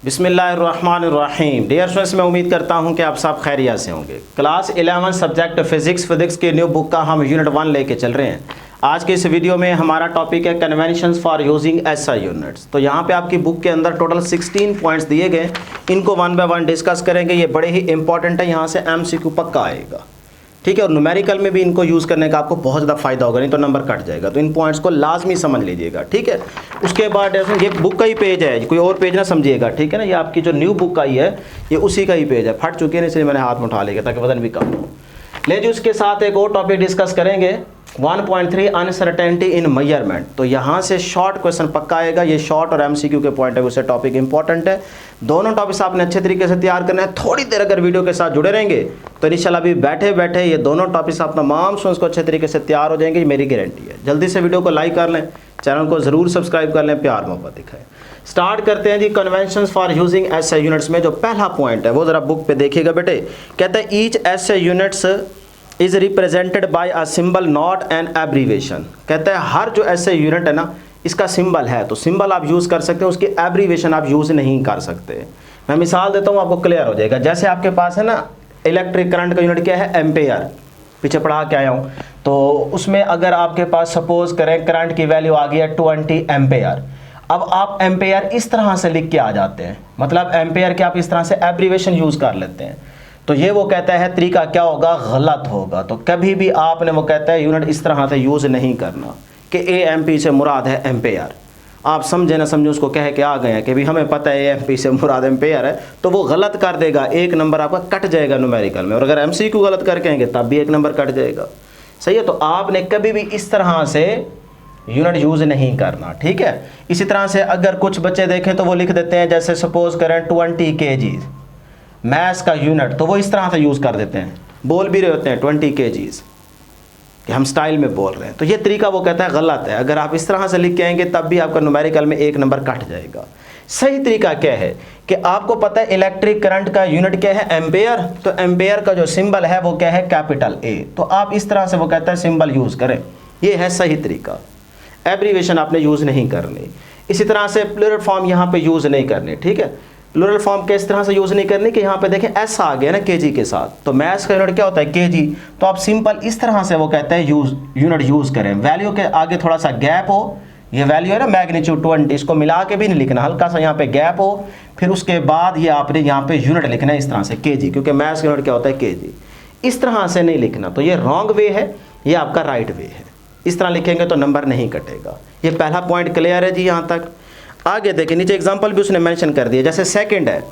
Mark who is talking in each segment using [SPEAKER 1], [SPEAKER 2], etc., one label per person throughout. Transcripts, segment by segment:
[SPEAKER 1] बिस्मिल्लाहिर्रहमानिर्रहीम। Dear students, मैं उम्मीद करता हूं कि आप सब खैरियत से होंगे। क्लास 11 सब्जेक्ट फिजिक्स की न्यू बुक का हम यूनिट 1 लेके चल रहे हैं। आज के इस वीडियो में हमारा टॉपिक है conventions for using SI units. तो यहाँ पे आपकी बुक के अंदर टोटल 16 पॉइंट्स दिए गए, इनको वन बाय वन डिस्कस करेंगे। ये बड़े ही इंपॉर्टेंट है, यहाँ से एमसीक्यू पक्का आएगा, ठीक है। और न्यूमेरिकल में भी इनको यूज़ करने का आपको बहुत ज़्यादा फायदा होगा, नहीं तो नंबर कट जाएगा। तो इन पॉइंट्स को लाजमी समझ लीजिएगा, ठीक है। उसके बाद ये बुक का ही पेज है, कोई और पेज ना समझिएगा, ठीक है ना। ये आपकी जो न्यू बुक आई है ये उसी का ही पेज है, फट चुकी है ना, इसलिए मैंने हाथ में उठा लिया ताकि वजन भी कम हो। ले जी, उसके साथ एक और टॉपिक डिस्कस करेंगे 1.3 अनसर्टेनिटी इन मेजरमेंट। तो यहाँ से शॉर्ट क्वेश्चन पक्का आएगा। ये शॉर्ट और एमसीक्यू के पॉइंट है, उससे टॉपिक इंपॉर्टेंट है। दोनों टॉपिक्स आपने अच्छे तरीके से तैयार करना है। थोड़ी देर अगर वीडियो के साथ जुड़े रहेंगे तो इंशाल्लाह अभी बैठे बैठे ये दोनों टॉपिक्स आप तमाम स्टूडेंट्स को अच्छे तरीके से तैयार हो जाएंगे, मेरी गारंटी है। जल्दी से वीडियो को लाइक कर लें, चैनल को ज़रूर सब्सक्राइब कर लें, प्यार मोहब्बत दिखाएं। स्टार्ट करते हैं जी conventions for using SI units में जो पहला पॉइंट है वो ज़रा बुक पे देखिएगा बेटे। कहता है each SI units is represented by a symbol not an abbreviation. कहता है हर जो एसआई यूनिट है ना, इसका सिंबल है, तो सिंबल आप यूज़ कर सकते हैं, उसकी एब्रीवेशन आप यूज़ नहीं कर सकते। मैं मिसाल देता हूँ, आपको क्लियर हो जाएगा। जैसे आपके पास है ना इलेक्ट्रिक करंट का यूनिट क्या है, एम्पेयर, पीछे पढ़ा के आया हूँ। तो उसमें अगर आपके पास सपोज करें करंट की वैल्यू आ गई है 20 एम्पेयर। अब आप एम्पेयर इस तरह से लिख के आ जाते हैं, मतलब एम्पेयर के आप इस तरह से एब्रीवेशन यूज़ कर लेते हैं। तो ये वो कहता है तरीका क्या होगा, गलत होगा। तो कभी भी आपने वो कहता है यूनिट इस तरह से यूज़ नहीं करना कि एएमपी से मुराद है एम्पेयर। आप समझे ना समझे, उसको कह के आ गए हैं कि भी हमें पता है एएमपी से मुराद एम्पेयर है, तो वो गलत कर देगा, एक नंबर आपका कट जाएगा न्यूमेरिकल में। और अगर एमसीक्यू गलत कर कहेंगे तब भी एक नंबर कट जाएगा, सही है। तो आपने कभी भी इस तरह से यूनिट यूज़ नहीं करना, ठीक है। इसी तरह से अगर कुछ बच्चे देखें तो वो लिख देते हैं, जैसे सपोज करें 20 kg मैथ्स का यूनिट, तो वो इस तरह से यूज़ कर देते हैं, बोल भी रहे होते हैं 20 kg कि हम स्टाइल में बोल रहे हैं। तो ये तरीका वो कहता है गलत है। अगर आप इस तरह से लिख के आएंगे तब भी आपका न्यूमेरिकल में एक नंबर कट जाएगा। सही तरीका क्या है कि आपको पता है इलेक्ट्रिक करंट का यूनिट क्या है, एम्पेयर। तो एम्पेयर का जो सिंबल है वो क्या है, कैपिटल ए। तो आप इस तरह से वो कहता है सिंबल यूज़ करें, ये है सही तरीका। एब्रीवेशन आपने यूज़ नहीं करनी। इसी तरह से प्लूरल फॉर्म यहाँ पे यूज़ नहीं करनी, ठीक है। प्लूरल फॉर्म के इस तरह से यूज़ नहीं करनी कि यहाँ पे देखें एस आ गया ना केजी के साथ, तो मैथ्स का यूनिट क्या होता है, केजी। तो आप सिंपल इस तरह से वो कहते हैं यूनिट यूज़ करें। वैल्यू के आगे थोड़ा सा गैप हो, ये वैल्यू है ना मैग्नीट्यूड 20, इसको मिला के भी नहीं लिखना, हल्का सा यहाँ पे गैप हो, फिर उसके बाद ये आपने यहाँ पे यूनिट लिखना है इस तरह से केजी, क्योंकि मैथ्स का यूनिट क्या होता है केजी। इस तरह से नहीं लिखना, तो ये रॉन्ग वे है, ये आपका राइट वे है। इस तरह लिखेंगे तो नंबर नहीं कटेगा। ये पहला पॉइंट क्लियर है जी यहाँ तक। आगे देखिए, नीचे एग्जांपल भी उसने मेंशन कर दिया। जैसे सेकंड है,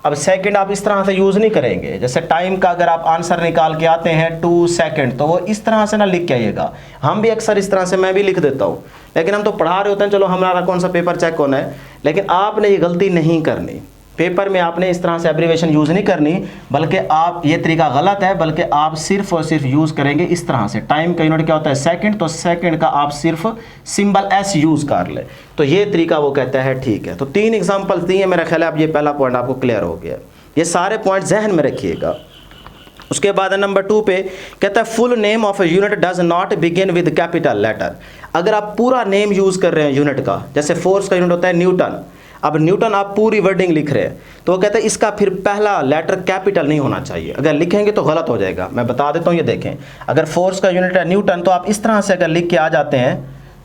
[SPEAKER 1] अब सेकंड आप इस तरह से यूज़ नहीं करेंगे। जैसे टाइम का अगर आप आंसर निकाल के आते हैं 2 सेकंड, तो वो इस तरह से ना लिख के आइएगा। हम भी अक्सर इस तरह से, मैं भी लिख देता हूँ, लेकिन हम तो पढ़ा रहे होते हैं, चलो हमारा कौन सा पेपर चेक होना है। लेकिन आपने ये गलती नहीं करनी, पेपर में आपने इस तरह से एब्रीवेशन यूज़ नहीं करनी, बल्कि आप, ये तरीका गलत है, बल्कि आप सिर्फ और सिर्फ यूज़ करेंगे इस तरह से। टाइम का यूनिट क्या होता है, सेकंड, तो सेकंड का आप सिर्फ सिंबल एस यूज़ कर ले, तो ये तरीका वो कहता है ठीक है। तो 3 एग्जाम्पल दिए, मेरा ख्याल है अब ये पहला पॉइंट आपको क्लियर हो गया। ये सारे पॉइंट जहन में रखिएगा। उसके बाद नंबर 2 पे कहता है full name of a unit does not begin with capital letter. अगर आप पूरा नेम यूज़ कर रहे हैं यूनिट का, जैसे फोर्स का यूनिट होता है न्यूटन, अब न्यूटन आप पूरी वर्डिंग लिख रहे हैं, तो वो कहता है इसका फिर पहला लेटर कैपिटल नहीं होना चाहिए। अगर लिखेंगे तो गलत हो जाएगा, मैं बता देता हूँ। ये देखें, अगर फोर्स का यूनिट है न्यूटन, तो आप इस तरह से अगर लिख के आ जाते हैं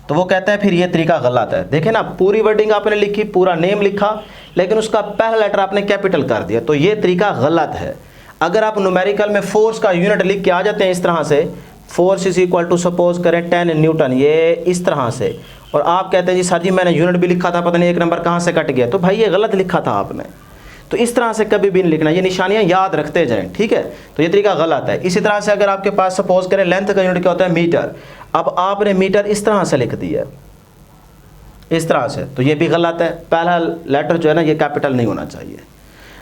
[SPEAKER 1] तो वो कहता है फिर ये तरीका गलत है। देखें ना, पूरी वर्डिंग आपने लिखी, पूरा नेम लिखा, लेकिन उसका पहला लेटर आपने कैपिटल कर दिया, तो ये तरीका गलत है। अगर आप न्यूमेरिकल में फोर्स का यूनिट लिख के आ जाते हैं इस तरह से, force is equal to suppose करें 10 न्यूटन, ये इस तरह से, और आप कहते हैं जी सर जी मैंने यूनिट भी लिखा था, पता नहीं एक नंबर कहाँ से कट गया, तो भाई ये गलत लिखा था आपने। तो इस तरह से कभी भी नहीं लिखना, ये निशानियाँ याद रखते जाएं, ठीक है। तो ये तरीका गलत है। इसी तरह से अगर आपके पास सपोज करें लेंथ का यूनिट क्या होता है, मीटर, अब आपने मीटर इस तरह से लिख दिया, इस तरह से, तो ये भी गलत है। पहला लेटर जो है ना ये कैपिटल नहीं होना चाहिए।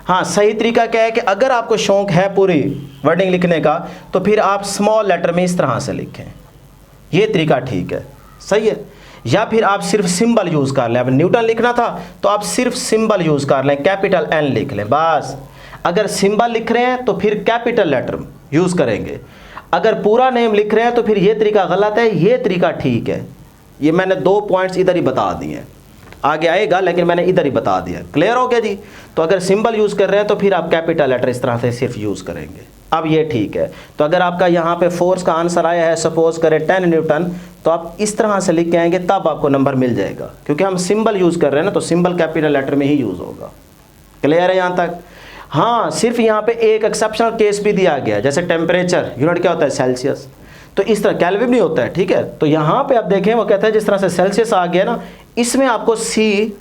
[SPEAKER 1] हाँ, सही तरीका क्या है कि अगर आपको शौक है पूरी वर्डिंग लिखने का, तो फिर आप स्मॉल लेटर में इस तरह से लिखें, ये तरीका ठीक है, सही है। या फिर आप सिर्फ सिंबल यूज़ कर लें। अब न्यूटन लिखना था तो आप सिर्फ सिंबल यूज़ कर लें, कैपिटल एन लिख लें बस। अगर सिंबल लिख रहे हैं तो फिर कैपिटल लेटर यूज़ करेंगे। अगर पूरा नेम लिख रहे हैं तो फिर ये तरीका गलत है, ये तरीका ठीक है। ये मैंने 2 पॉइंट्स इधर ही बता दिए हैं। आगे आएगा, लेकिन मैंने इधर ही बता दिया। क्लियर हो गया जी। तो अगर सिंबल यूज़ कर रहे हैं तो फिर आप कैपिटल लेटर इस तरह से सिर्फ यूज़ करेंगे। अब ये ठीक है। तो अगर आपका यहाँ पे फोर्स का आंसर आया है सपोज करें 10 न्यूटन, तो आप इस तरह से लिख के आएंगे, तब आपको नंबर मिल जाएगा, क्योंकि हम सिंबल यूज़ कर रहे हैं ना, तो सिंबल कैपिटल लेटर में ही यूज़ होगा। क्लियर है यहाँ तक? हाँ, सिर्फ यहाँ पे एक एक्सेप्शनल केस भी दिया गया है, जैसे टेम्परेचर यूनिट क्या होता है, सेल्सियस, तो इस तरह केल्विन नहीं होता है, ठीक है। तो यहाँ पे आप देखें वो कहता है जिस तरह से सेल्सियस आ गया ना, इसमें आपको सी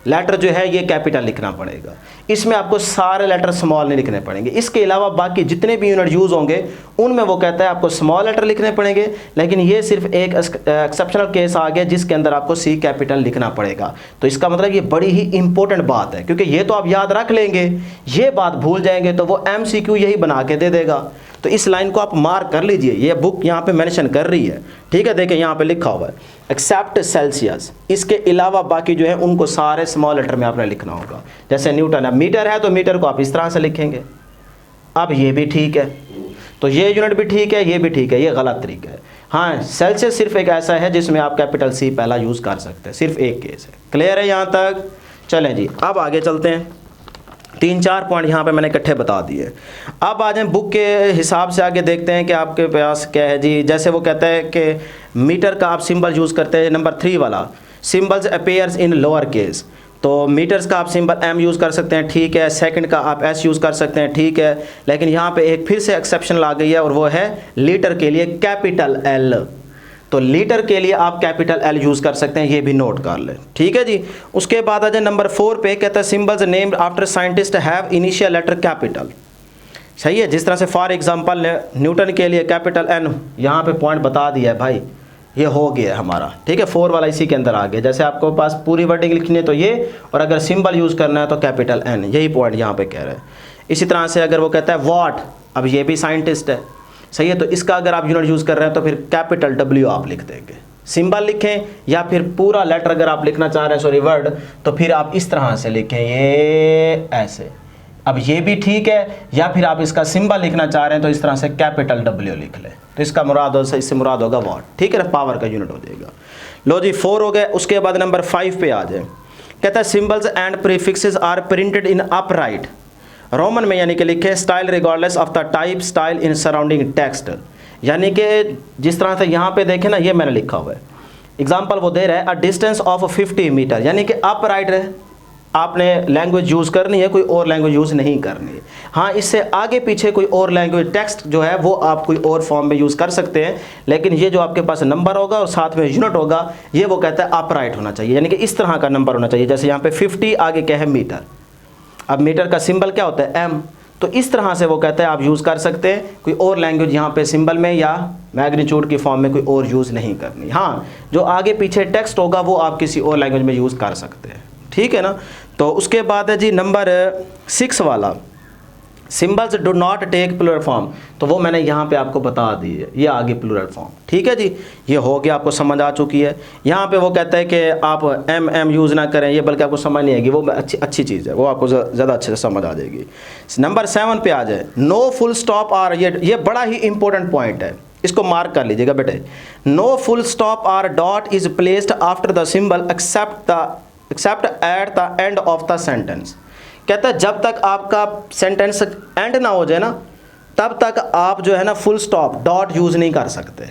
[SPEAKER 1] लेटर जो है ये कैपिटल लिखना पड़ेगा, इसमें आपको सारे लेटर स्मॉल नहीं लिखने पड़ेंगे। इसके अलावा बाकी जितने भी यूनिट यूज़ होंगे उनमें वो कहता है आपको स्मॉल लेटर लिखने पड़ेंगे, लेकिन ये सिर्फ एक एक्सेप्शनल केस आ गया जिसके अंदर आपको सी कैपिटल लिखना पड़ेगा। तो इसका मतलब ये बड़ी ही इंपॉर्टेंट बात है, क्योंकि ये तो आप याद रख लेंगे, ये बात भूल जाएंगे तो वो MCQ यही बना के दे देगा। तो इस लाइन को आप मार्क कर लीजिए, ये बुक यहाँ पे मेंशन कर रही है, ठीक है। देखें यहाँ पे लिखा हुआ है एक्सेप्ट सेल्सियस, इसके अलावा बाकी जो है उनको सारे स्मॉल लेटर में आपने लिखना होगा। जैसे न्यूटन है, मीटर है तो मीटर को आप इस तरह से लिखेंगे। अब ये भी ठीक है, तो ये यूनिट भी ठीक है, ये भी ठीक है, ये गलत तरीका है। हाँ, सेल्सियस सिर्फ एक ऐसा है जिसमें आप कैपिटल सी पहला यूज़ कर सकते हैं, सिर्फ एक केस है। क्लियर है यहाँ तक? चलें जी, अब आगे चलते हैं। 3-4 पॉइंट यहाँ पे मैंने इकट्ठे बता दिए। अब आ जाए बुक के हिसाब से आगे देखते हैं कि आपके पास क्या है जी। जैसे वो कहता है कि मीटर का आप सिंबल यूज़ करते हैं, नंबर 3 वाला, symbols appears in lower case, तो मीटर्स का आप सिंबल M यूज़ कर सकते हैं, ठीक है। सेकंड का आप S यूज़ कर सकते हैं, ठीक है। लेकिन यहाँ पे एक फिर से एक्सेप्शन ला गई है, और वो है लीटर के लिए कैपिटल L। तो लीटर के लिए आप कैपिटल L यूज़ कर सकते हैं, ये भी नोट कर लें, ठीक है जी। उसके बाद आ जाए नंबर 4 पे, कहता है symbols named after scientist have initial letter capital. सही है। जिस तरह से फॉर एग्जांपल न्यूटन के लिए कैपिटल N, यहाँ पे पॉइंट बता दिया है भाई, ये हो गया है हमारा, ठीक है। 4 वाला इसी के अंदर आ गया। जैसे आपको पास पूरी वर्डिंग लिखनी है तो ये, और अगर सिंबल यूज़ करना है तो कैपिटल N, यही पॉइंट यहाँ पे कह रहे हैं। इसी तरह से अगर वो कहता है वॉट, अब ये भी साइंटिस्ट है, सही है। तो इसका अगर आप यूनिट यूज़ कर रहे हैं तो फिर कैपिटल W आप लिख देंगे, सिंबल लिखें, या फिर पूरा लेटर अगर आप लिखना चाह रहे हैं, सॉरी वर्ड, तो फिर आप इस तरह से लिखें, ये ऐसे। अब ये भी ठीक है, या फिर आप इसका सिंबल लिखना चाह रहे हैं तो इस तरह से कैपिटल W लिख लें, तो इसका मुराद हो, इससे मुराद होगा वॉट, ठीक है ना, पावर का यूनिट हो जाएगा। लो जी, 4 हो गए। उसके बाद नंबर 5 पे आ जाए, कहता है symbols and prefixes are printed in upright roman में, यानी कि लिखे style regardless of the type style in surrounding text. यानी कि जिस तरह से यहाँ पे देखें ना, ये मैंने लिखा हुआ है, एग्जांपल वो दे रहा है अ डिस्टेंस ऑफ 50 मीटर, यानी कि अपराइट है, आपने लैंग्वेज यूज़ करनी है, कोई और लैंग्वेज यूज़ नहीं करनी है। हाँ, इससे आगे पीछे कोई और लैंग्वेज टेक्स्ट जो है वो आप कोई और फॉर्म में यूज़ कर सकते हैं, लेकिन ये जो आपके पास नंबर होगा और साथ में यूनिट होगा, ये वो कहता है अपराइट होना चाहिए, यानी कि इस तरह का नंबर होना चाहिए। जैसे यहाँ पे 50 आगे क्या है, मीटर। अब मीटर का सिंबल क्या होता है, M, तो इस तरह से वो कहता है आप यूज़ कर सकते हैं, कोई और लैंग्वेज यहाँ पे सिंबल में या मैग्नीट्यूड की फॉर्म में कोई और यूज़ नहीं करनी। हाँ, जो आगे पीछे टेक्स्ट होगा वो आप किसी और लैंग्वेज में यूज़ कर सकते हैं, ठीक है ना। तो उसके बाद है जी नंबर 6 वाला, symbols do not take plural form, तो वो मैंने यहाँ पे आपको बता दी है, ये आगे प्लूरल फॉर्म, ठीक है जी। ये हो गया, आपको समझ आ चुकी है। यहाँ पे वो कहता है कि आप M यूज़ ना करें, ये बल्कि आपको समझ नहीं आएगी, वो अच्छी चीज़ है, वो आपको ज़्यादा अच्छे से समझ आ जाएगी। नंबर 7 पे आ जाए, नो फुल स्टॉप आर, ये बड़ा ही इंपॉर्टेंट पॉइंट है, इसको मार्क कर लीजिएगा बेटे। No full stop or dot is placed after the symbol except at the end of the sentence. कहता है जब तक आपका सेंटेंस एंड ना हो जाए ना, तब तक आप जो है ना फुल स्टॉप डॉट यूज़ नहीं कर सकते।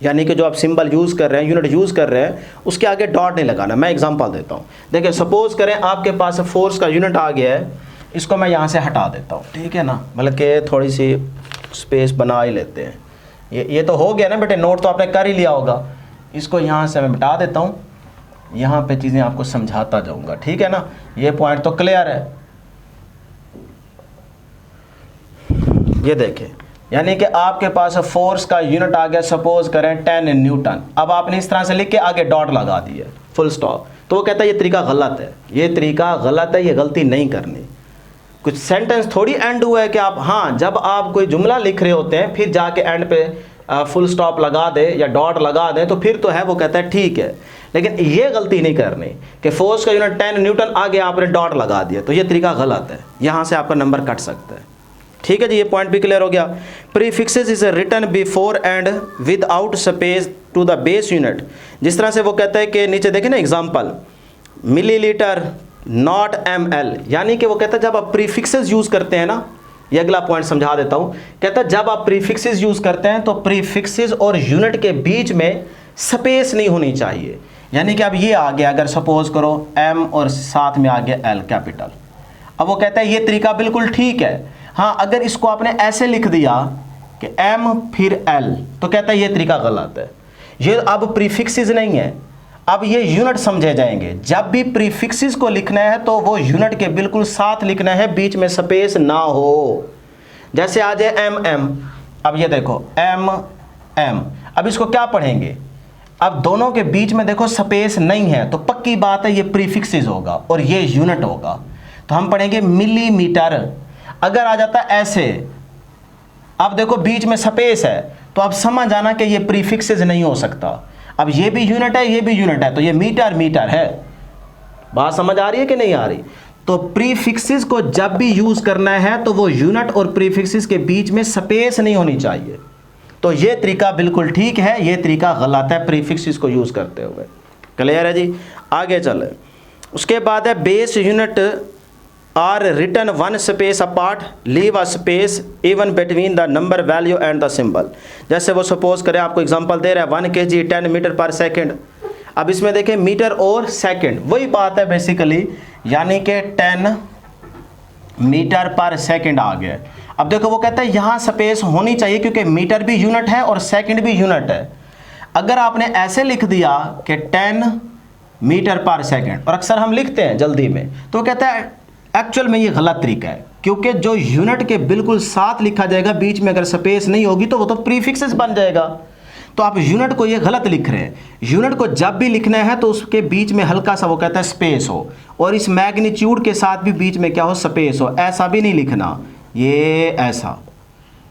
[SPEAKER 1] यानी कि जो आप सिंबल यूज़ कर रहे हैं, यूनिट यूज़ कर रहे हैं, उसके आगे डॉट नहीं लगाना। मैं एग्जांपल देता हूँ। देखिए, सपोज करें आपके पास फोर्स का यूनिट आ गया है, इसको मैं यहाँ से हटा देता हूँ, ठीक है ना, मतलब कि थोड़ी सी स्पेस बना ही लेते हैं। ये तो हो गया ना बेटे, नोट तो आपने कर ही लिया होगा। इसको यहाँ से मैं मिटा देता हूँ, यहाँ पे चीज़ें आपको समझाता जाऊँगा, ठीक है ना। ये पॉइंट तो क्लियर है। ये देखें, यानी कि आपके पास फोर्स का यूनिट आ गया, सपोज करें 10 न्यूटन। अब आपने इस तरह से लिख के आगे डॉट लगा दिया, फुल स्टॉप। तो वो कहता है ये तरीका गलत है, ये तरीका गलत है, ये गलती नहीं करनी। कुछ सेंटेंस थोड़ी एंड हुआ है कि आप, हाँ, जब आप कोई जुमला लिख रहे होते हैं फिर जाके एंड पे फुल स्टॉप लगा दे या डॉट लगा दे, तो फिर तो है वो कहता है ठीक है। लेकिन ये गलती नहीं करनी कि फोर्स का यूनिट 10 न्यूटन आगे आपने डॉट लगा दिया, तो ये तरीका गलत है, यहाँ से आपका नंबर कट सकता है, ठीक है जी। ये पॉइंट भी क्लियर हो गया। Prefixes is written before and without space to the base unit. जिस तरह से वो कहता है कि नीचे देखें ना एग्जांपल, मिलीलीटर नॉट ml, यानी कि वो कहता है जब आप प्रीफिक्सेस यूज़ करते हैं ना, ये अगला पॉइंट समझा देता हूँ। कहता है जब आप प्रीफिक्सेस यूज़ करते हैं तो प्रीफिक्सेस और यूनिट के बीच में स्पेस नहीं होनी चाहिए। यानी कि अब ये आ गया, अगर सपोज करो m और साथ में आ गया l कैपिटल। अब वो कहता है ये तरीका बिल्कुल ठीक है। हाँ, अगर इसको आपने ऐसे लिख दिया कि m फिर l, तो कहता है ये तरीका गलत है। ये अब प्रीफिक्सेस नहीं है, अब ये यूनिट समझे जाएंगे। जब भी प्रीफिक्सेस को लिखना है तो वो यूनिट के बिल्कुल साथ लिखना है, बीच में स्पेस ना हो। जैसे आ जाए mm, अब ये देखो mm, अब इसको क्या पढ़ेंगे, अब दोनों के बीच में देखो स्पेस नहीं है, तो पक्की बात है ये प्रीफिक्सेस होगा और ये यूनिट होगा, तो हम पढ़ेंगे मिलीमीटर। अगर आ जाता ऐसे, अब देखो बीच में स्पेस है, तो अब समझ आना कि ये प्रीफिक्सेस नहीं हो सकता। अब ये भी यूनिट है, ये भी यूनिट है, तो ये मीटर मीटर है। बात समझ आ रही है कि नहीं आ रही? तो प्रीफिक्सेस को जब भी यूज करना है तो वो यूनिट और प्रीफिक्सेस के बीच में स्पेस नहीं होनी चाहिए। तो ये तरीका बिल्कुल ठीक है, ये तरीका गलत है प्रीफिक्सेस को यूज करते हुए। क्लियर है जी? आगे चले। उसके बाद है base unit are written one space apart, leave a space even between the number value and the symbol. जैसे वो सपोज करें, आपको एग्जांपल दे रहा है 1 kg 10 मीटर पर सेकंड। अब इसमें देखें मीटर और सेकंड, वही बात है बेसिकली, यानी कि 10 मीटर पर सेकंड आ गया। अब देखो वो कहता है यहाँ स्पेस होनी चाहिए क्योंकि मीटर भी यूनिट है और सेकंड भी यूनिट है। अगर आपने ऐसे लिख दिया कि 10 मीटर पर सेकंड, और अक्सर हम लिखते हैं जल्दी में, तो कहता है एक्चुअल में ये गलत तरीका है, क्योंकि जो यूनिट के बिल्कुल साथ लिखा जाएगा, बीच में अगर स्पेस नहीं होगी तो वो तो प्रीफिक्सेस बन जाएगा। तो आप यूनिट को ये गलत लिख रहे हैं। यूनिट को जब भी लिखना है तो उसके बीच में हल्का सा वो कहता है स्पेस हो, और इस मैग्नीट्यूड के साथ भी बीच में क्या हो, स्पेस हो। ऐसा भी नहीं लिखना, ये ऐसा।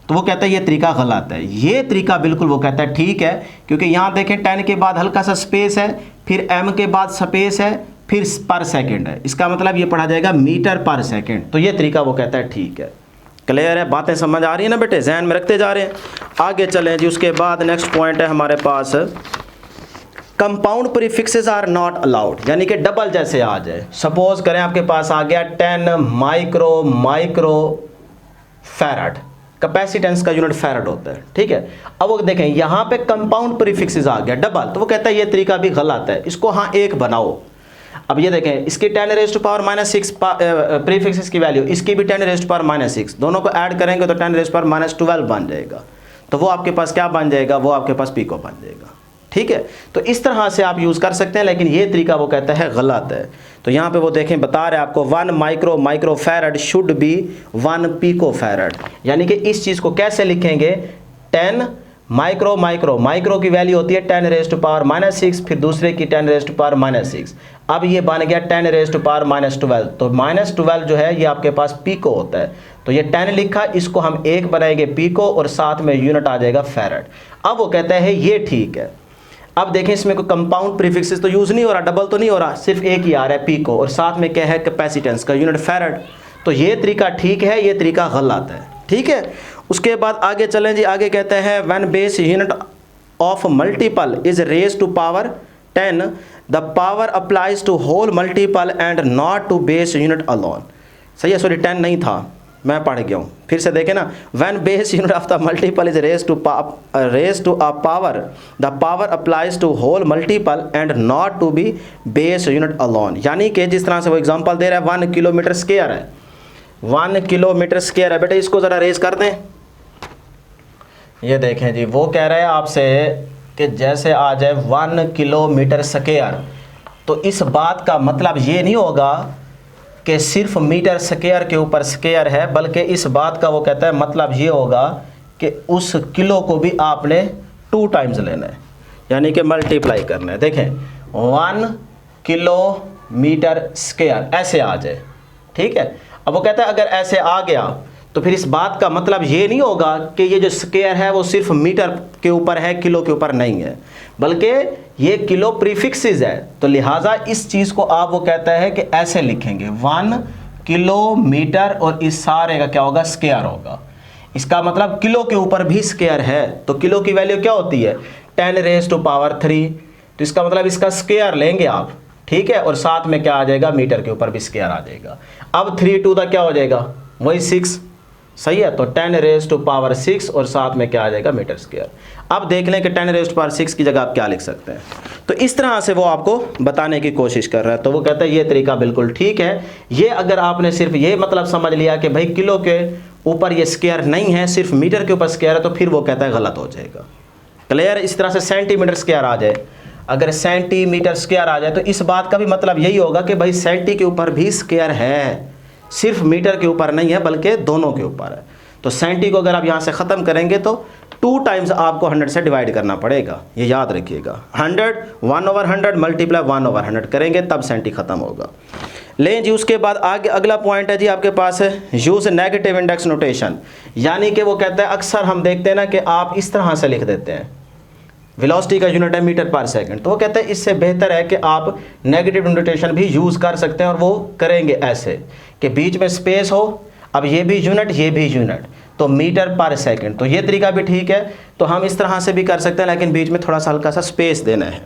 [SPEAKER 1] तो वो कहता है ये तरीका गलत है। ये तरीका बिल्कुल वो कहता है ठीक है, क्योंकि यहाँ देखें 10 के बाद हल्का सा स्पेस है, फिर m के बाद स्पेस है, फिर पर सेकंड है। इसका मतलब ये पढ़ा जाएगा मीटर पर सेकंड। तो ये तरीका वो कहता है ठीक है। क्लियर है? बातें समझ आ रही है ना बेटे? जहन में रखते जा रहे हैं। आगे चलें जी। उसके बाद नेक्स्ट पॉइंट है हमारे पास, compound prefixes are not allowed, यानी कि डबल जैसे आ जाए। सपोज करें आपके पास आ गया 10 माइक्रो फैराड, कैपेसिटेंस का यूनिट फैराड होता है, ठीक है। अब वो देखें यहाँ पे कंपाउंड प्रीफिक्सेस आ गया डबल, तो वो कहता है ये तरीका भी गलत है, इसको हाँ एक बनाओ। अब ये देखें, इसकी 10⁻⁻⁶ प्रीफिक्सेस की वैल्यू, इसकी भी 10⁻⁻⁶, दोनों को ऐड करेंगे तो 10⁻⁻12 बन जाएगा। तो वो आपके पास क्या बन जाएगा, वो आपके पास पिको बन जाएगा, ठीक है। तो इस तरह से आप यूज़ कर सकते हैं, लेकिन ये तरीका वो कहता है गलत है। तो यहाँ पे वो देखें बता रहे हैं आपको 1 micro farad should be 1 pico farad, यानी कि इस चीज़ को कैसे लिखेंगे, 10 माइक्रो की वैल्यू होती है 10⁻⁻⁶, फिर दूसरे की 10⁻⁻⁶। अब ये बन गया 10⁻⁻12, तो -12 जो है ये आपके पास पिको होता है। तो ये 10 लिखा, इसको हम 1 बनाएंगे पिको, और साथ में यूनिट आ जाएगा फैराड। अब वो कहता है ये ठीक है। अब देखें इसमें कोई कंपाउंड प्रीफिक्सेस तो यूज़ नहीं हो रहा, डबल तो नहीं हो रहा, सिर्फ एक ही आ रहा है पिको, और साथ में क्या है, कैपेसिटेंस का यूनिट फैराड। तो ये तरीका ठीक है, ये तरीका गलत है, ठीक है। उसके बाद आगे चलें जी। आगे कहते हैं when base unit of multiple is raise to power 10 the power applies to whole multiple and not to base unit alone. सही है, सॉरी 10 नहीं था, मैं पढ़ गया हूँ, फिर से देखें ना। When base unit of the multiple is raise to a power the power applies to whole multiple and not to be base unit alone. यानी कि जिस तरह से वो एग्जांपल दे रहा है 1 किलोमीटर स्क्वायर है, 1 किलोमीटर स्क्वायर है बेटा, इसको ज़रा रेज कर दें। ये देखें जी, वो कह रहा है आपसे कि जैसे आ जाए 1 किलोमीटर स्क्वायर, तो इस बात का मतलब ये नहीं होगा कि सिर्फ मीटर स्क्वायर के ऊपर स्क्वायर है, बल्कि इस बात का वो कहता है मतलब ये होगा कि उस किलो को भी आपने 2 टाइम्स लेना है, यानी कि मल्टीप्लाई करना है। देखें 1 किलोमीटर स्क्वायर ऐसे आ जाए, ठीक है। अब वो कहता है अगर ऐसे आ गया तो फिर इस बात का मतलब ये नहीं होगा कि ये जो स्क्वायर है वो सिर्फ मीटर के ऊपर है, किलो के ऊपर नहीं है, बल्कि ये किलो प्रीफिक्सेस है। तो लिहाजा इस चीज़ को आप वो कहता है कि ऐसे लिखेंगे 1 किलोमीटर, और इस सारे का क्या होगा, स्क्वायर होगा। इसका मतलब किलो के ऊपर भी स्क्वायर है, तो किलो की वैल्यू क्या होती है 10⁻³ तो इसका मतलब इसका स्क्वायर लेंगे आप, ठीक है, और साथ में क्या आ जाएगा, मीटर के ऊपर भी स्क्वायर आ जाएगा। अब 3 टू द क्या हो जाएगा, वही 6, सही है, तो 10⁻⁶ और साथ में क्या आ जाएगा, मीटर स्क्वायर। अब देख लें कि 10⁻⁶ की जगह आप क्या लिख सकते हैं। तो इस तरह से वो आपको बताने की कोशिश कर रहा है। तो वो कहता है ये तरीका बिल्कुल ठीक है। ये अगर आपने सिर्फ ये मतलब समझ लिया कि भाई किलो के ऊपर ये स्क्वायर नहीं है, सिर्फ मीटर के ऊपर स्क्वायर है, तो फिर वो कहता है गलत हो जाएगा। क्लियर। इस तरह से सेंटीमीटर स्क्वायर आ जाए, अगर सेंटीमीटर स्क्वायर आ जाए तो इस बात का भी मतलब यही होगा कि भाई सेंटी के ऊपर भी स्क्वायर है, सिर्फ मीटर के ऊपर नहीं है बल्कि दोनों के ऊपर है। तो सेंटी को अगर आप यहाँ से ख़त्म करेंगे तो 2 टाइम्स आपको 100 से डिवाइड करना पड़ेगा, ये याद रखिएगा। 100 1/100 मल्टीप्लाई 1/100 करेंगे तब सेंटी ख़त्म होगा। लें जी, उसके बाद आगे अगला पॉइंट है जी आपके पास है यूज़ नेगेटिव इंडेक्स नोटेशन। यानी कि वो कहता है अक्सर हम देखते हैं ना कि आप इस तरह से लिख देते हैं, वेलोसिटी का यूनिट है मीटर पर सेकंड, तो वो कहते हैं इससे बेहतर है कि आप नेगेटिव नोटेशन भी यूज़ कर सकते हैं। और वो करेंगे ऐसे कि बीच में स्पेस हो, अब ये भी यूनिट ये भी यूनिट, तो मीटर पर सेकंड, तो ये तरीका भी ठीक है। तो हम इस तरह से भी कर सकते हैं, लेकिन बीच में थोड़ा सा हल्का सा स्पेस देना है।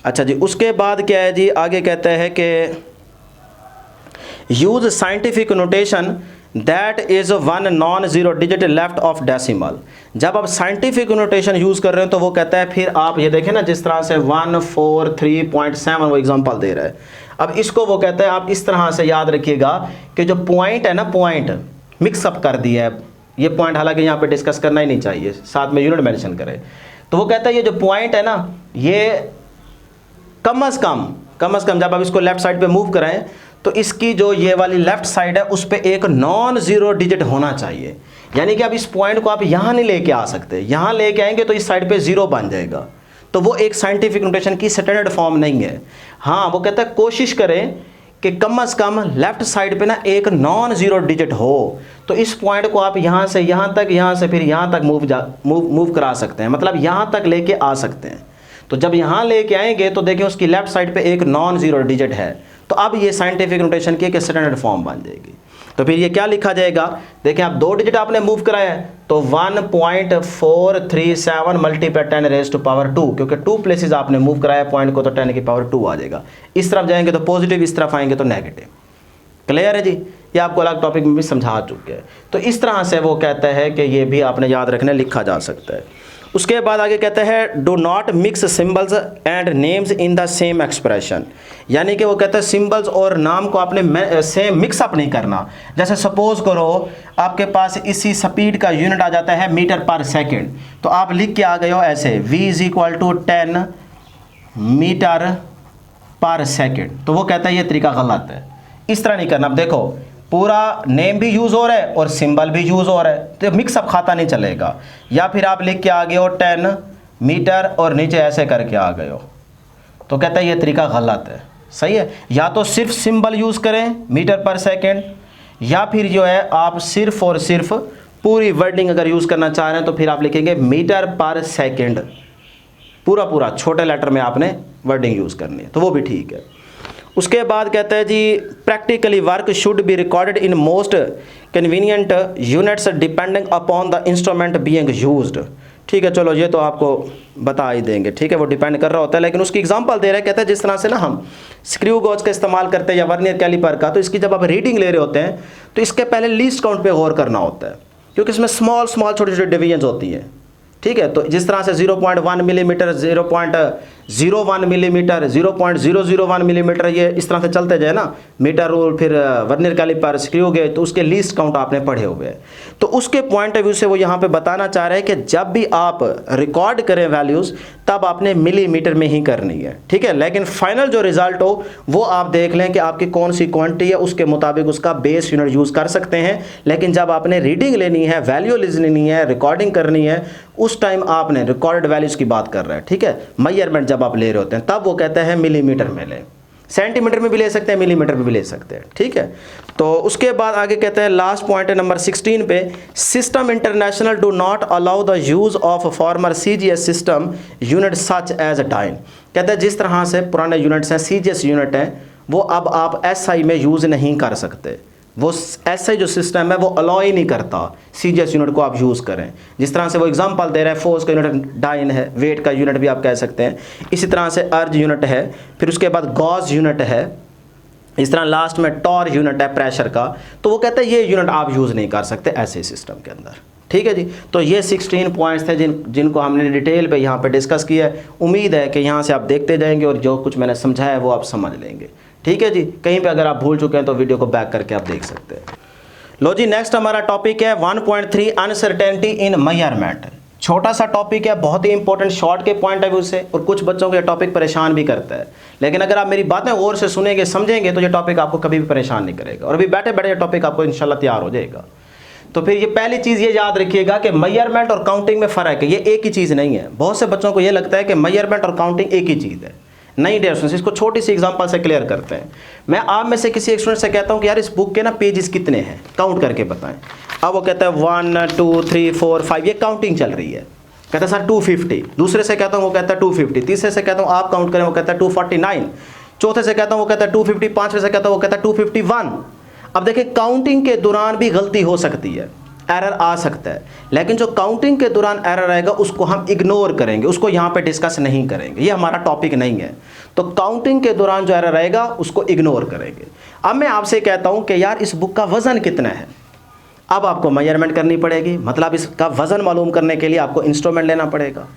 [SPEAKER 1] अच्छा जी, उसके बाद क्या है जी, आगे कहता है कि use scientific notation that is 1 non-zero digit left of decimal. जब आप साइंटिफिक नोटेशन यूज़ कर रहे हैं तो वो कहता है फिर आप ये देखें ना, जिस तरह से 143.7 वो एग्जांपल दे रहा है। अब इसको वो कहता है आप इस तरह से याद रखिएगा कि जो पॉइंट है ना, पॉइंट मिक्सअप कर दिया है, ये पॉइंट हालांकि यहाँ पे डिस्कस करना ही नहीं चाहिए, साथ में यूनिट मेंशन करें। तो वो कहता है ये जो पॉइंट है ना, ये कम अज़ कम जब आप इसको लेफ्ट साइड पे मूव कराएं तो इसकी जो ये वाली लेफ्ट साइड है उस पे एक नॉन-ज़ीरो डिजिट होना चाहिए। यानी कि अब इस पॉइंट को आप यहाँ नहीं लेके आ सकते, यहाँ लेके आएंगे तो इस साइड पे 0 बन जाएगा। तो वो एक साइंटिफिक नोटेशन की स्टैंडर्ड फॉर्म नहीं है। हाँ, वो कहता है कोशिश करें कि कम अज़ कम लेफ्ट साइड पे ना एक नॉन-ज़ीरो डिजिट हो। तो इस पॉइंट को आप यहाँ से यहाँ तक, यहाँ से फिर यहाँ तक मूव करा सकते हैं, मतलब यहाँ तक लेके आ सकते हैं। तो जब यहाँ लेके आएंगे तो देखिए उसकी लेफ्ट साइड पे एक नॉन-ज़ीरो डिजिट है, तो अब ये साइंटिफिक नोटेशन की एक स्टैंडर्ड फॉर्म बन जाएगी। तो फिर ये क्या लिखा जाएगा, देखिए आप 2 डिजिट आपने मूव कराया है तो 1.437 मल्टीप्लाई 10⁻², क्योंकि 2 प्लेसेस आपने मूव कराया पॉइंट को, तो 10⁻² आ जाएगा। इस तरफ जाएंगे तो पॉजिटिव, इस तरफ आएंगे तो नेगेटिव। क्लियर है जी, ये आपको अलग टॉपिक में भी समझा चुके हैं। तो इस तरह से वो कहता है कि ये भी आपने याद रखने, लिखा जा सकता है। उसके बाद आगे कहता है do not mix symbols and names in the same expression. यानी कि वो कहता है सिंबल्स और नाम को आपने सेम मिक्सअप नहीं करना। जैसे सपोज करो आपके पास इसी स्पीड का यूनिट आ जाता है मीटर पर सेकंड, तो आप लिख के आ गए हो ऐसे v = 10 मीटर पर सेकंड, तो वो कहता है ये तरीका गलत है, इस तरह नहीं करना। अब देखो पूरा नेम भी यूज़ हो रहा है और सिंबल भी यूज़ हो रहा है, तो मिक्सअप खाता नहीं चलेगा। या फिर आप लिख के आ गए हो 10 मीटर और नीचे ऐसे करके आ गए हो, तो कहता है ये तरीका गलत है। सही है, या तो सिर्फ सिंबल यूज़ करें मीटर पर सेकंड, या फिर जो है आप सिर्फ और सिर्फ पूरी वर्डिंग अगर यूज़ करना चाह रहे हैं तो फिर आप लिखेंगे मीटर पर सेकंड, पूरा छोटे लेटर में आपने वर्डिंग यूज़ करनी है, तो वो भी ठीक है। उसके बाद कहता है जी practically work should be recorded in most convenient units depending upon the instrument being used. ठीक है, चलो ये तो आपको बता ही देंगे, ठीक है, वो डिपेंड कर रहा होता है, लेकिन उसकी एग्जांपल दे रहा है। कहता है जिस तरह से ना हम स्क्रू गॉज का इस्तेमाल करते हैं या वर्नियर कैलिपर का, तो इसकी जब आप रीडिंग ले रहे होते हैं तो इसके पहले लीस्ट काउंट पे गौर करना होता है, क्योंकि इसमें स्मॉल छोटे छोटे डिवीजन होती हैं। ठीक है, तो जिस तरह से 0.1 मिलीमीटर, 0.01 मिलीमीटर, 0.001 मिलीमीटर, ये इस तरह से चलते जाए ना, मीटर रूल फिर वर्नियर कैलिपर स्क्रू गेज, तो उसके लीस्ट काउंट आपने पढ़े हुए हैं। तो उसके पॉइंट ऑफ व्यू से वो यहाँ पे बताना चाह रहे हैं कि जब भी आप रिकॉर्ड करें वैल्यूज़ तब आपने मिलीमीटर में ही करनी है। ठीक है, लेकिन फाइनल जो रिजल्ट हो वो आप देख लें कि आपकी कौन सी क्वांटिटी है, उसके मुताबिक उसका बेस यूनिट यूज़ कर सकते हैं। लेकिन जब आपने रीडिंग लेनी है, वैल्यू लेनी है, रिकॉर्डिंग करनी है, उस टाइम आपने रिकॉर्डेड वैल्यूज़ की बात कर रहे हैं। ठीक है, मेजरमेंट जब आप ले रहे होते हैं तब वो कहते हैं मिलीमीटर में लें, सेंटीमीटर में भी ले सकते हैं, मिलीमीटर में भी ले सकते हैं। ठीक है, तो उसके बाद आगे कहते हैं लास्ट पॉइंट है नंबर 16 पे, system international do not allow the use of former CGS system unit such as time. कहते हैं जिस तरह से पुराने यूनिट्स हैं, CGS यूनिट हैं, वो अब आप SI में यूज़ नहीं कर सकते, वो ऐसा जो सिस्टम है वो अलाउ ही नहीं करता सीजीएस यूनिट को आप यूज़ करें। जिस तरह से वो एग्जांपल दे रहा है, फोर्स का यूनिट डाइन है, वेट का यूनिट भी आप कह सकते हैं, इसी तरह से अर्ज यूनिट है, फिर उसके बाद गॉस यूनिट है, इस तरह लास्ट में टॉर यूनिट है प्रेशर का। तो वो कहते हैं ये यूनिट आप यूज़ नहीं कर सकते ऐसे सिस्टम के अंदर। ठीक है जी। तो ये 16 पॉइंट्स थे जिनको हमने डिटेल पे यहाँ पे डिस्कस किया है। उम्मीद है कि यहाँ से आप देखते जाएंगे और जो कुछ मैंने समझाया है वो आप समझ लेंगे। ठीक है जी। कहीं पे अगर आप भूल चुके हैं तो वीडियो को बैक करके आप देख सकते हैं। लो जी, नेक्स्ट हमारा टॉपिक है 1.3 अनसर्टेनिटी इन मेजरमेंट। छोटा सा टॉपिक है, बहुत ही इंपॉर्टेंट शॉर्ट के पॉइंट ऑफ व्यू से, और कुछ बच्चों को ये टॉपिक परेशान भी करता है। लेकिन अगर आप मेरी बातें गौर से सुनेंगे, समझेंगे, तो ये टॉपिक आपको कभी भी परेशान नहीं करेगा और अभी बैठे बैठे ये टॉपिक आपको इंशाल्लाह तैयार हो जाएगा। तो फिर ये पहली चीज़ ये याद रखिएगा कि मेजरमेंट और काउंटिंग में फ़र्क है, ये एक ही चीज़ नहीं है। बहुत से बच्चों को ये लगता है कि मेजरमेंट और काउंटिंग एक ही चीज़ है। नहीं डियर स्टूडेंट्स, इसको छोटी सी एग्जांपल से क्लियर करते हैं। मैं आप में से किसी एक स्टूडेंट से कहता हूँ कि यार इस बुक के ना पेजेस कितने हैं, काउंट करके बताएं। अब वो कहता है 1 2 3 4 5, ये काउंटिंग चल रही है। कहता है सर 250। दूसरे से कहता हूँ, वो कहता है 250। तीसरे से कहता हूँ आप काउंट करें, वो कहता है 249। चौथे से कहता हूँ, वो कहता है 250। पाँचवें से कहता हूँ, वो कहता है 251। अब देखिए, काउंटिंग के दौरान भी गलती हो सकती है, एरर आ सकता है, लेकिन जो काउंटिंग के दौरान एरर आएगा उसको हम इग्नोर करेंगे, उसको यहाँ पे डिस्कस नहीं करेंगे, ये हमारा टॉपिक नहीं है। तो काउंटिंग के दौरान जो एरर आएगा उसको इग्नोर करेंगे। अब मैं आपसे कहता हूँ कि यार इस बुक का वज़न कितना है, अब आपको मेजरमेंट करनी पड़ेगी, मतलब इसका वज़न मालूम करने के लिए आपको इंस्ट्रूमेंट लेना पड़ेगा।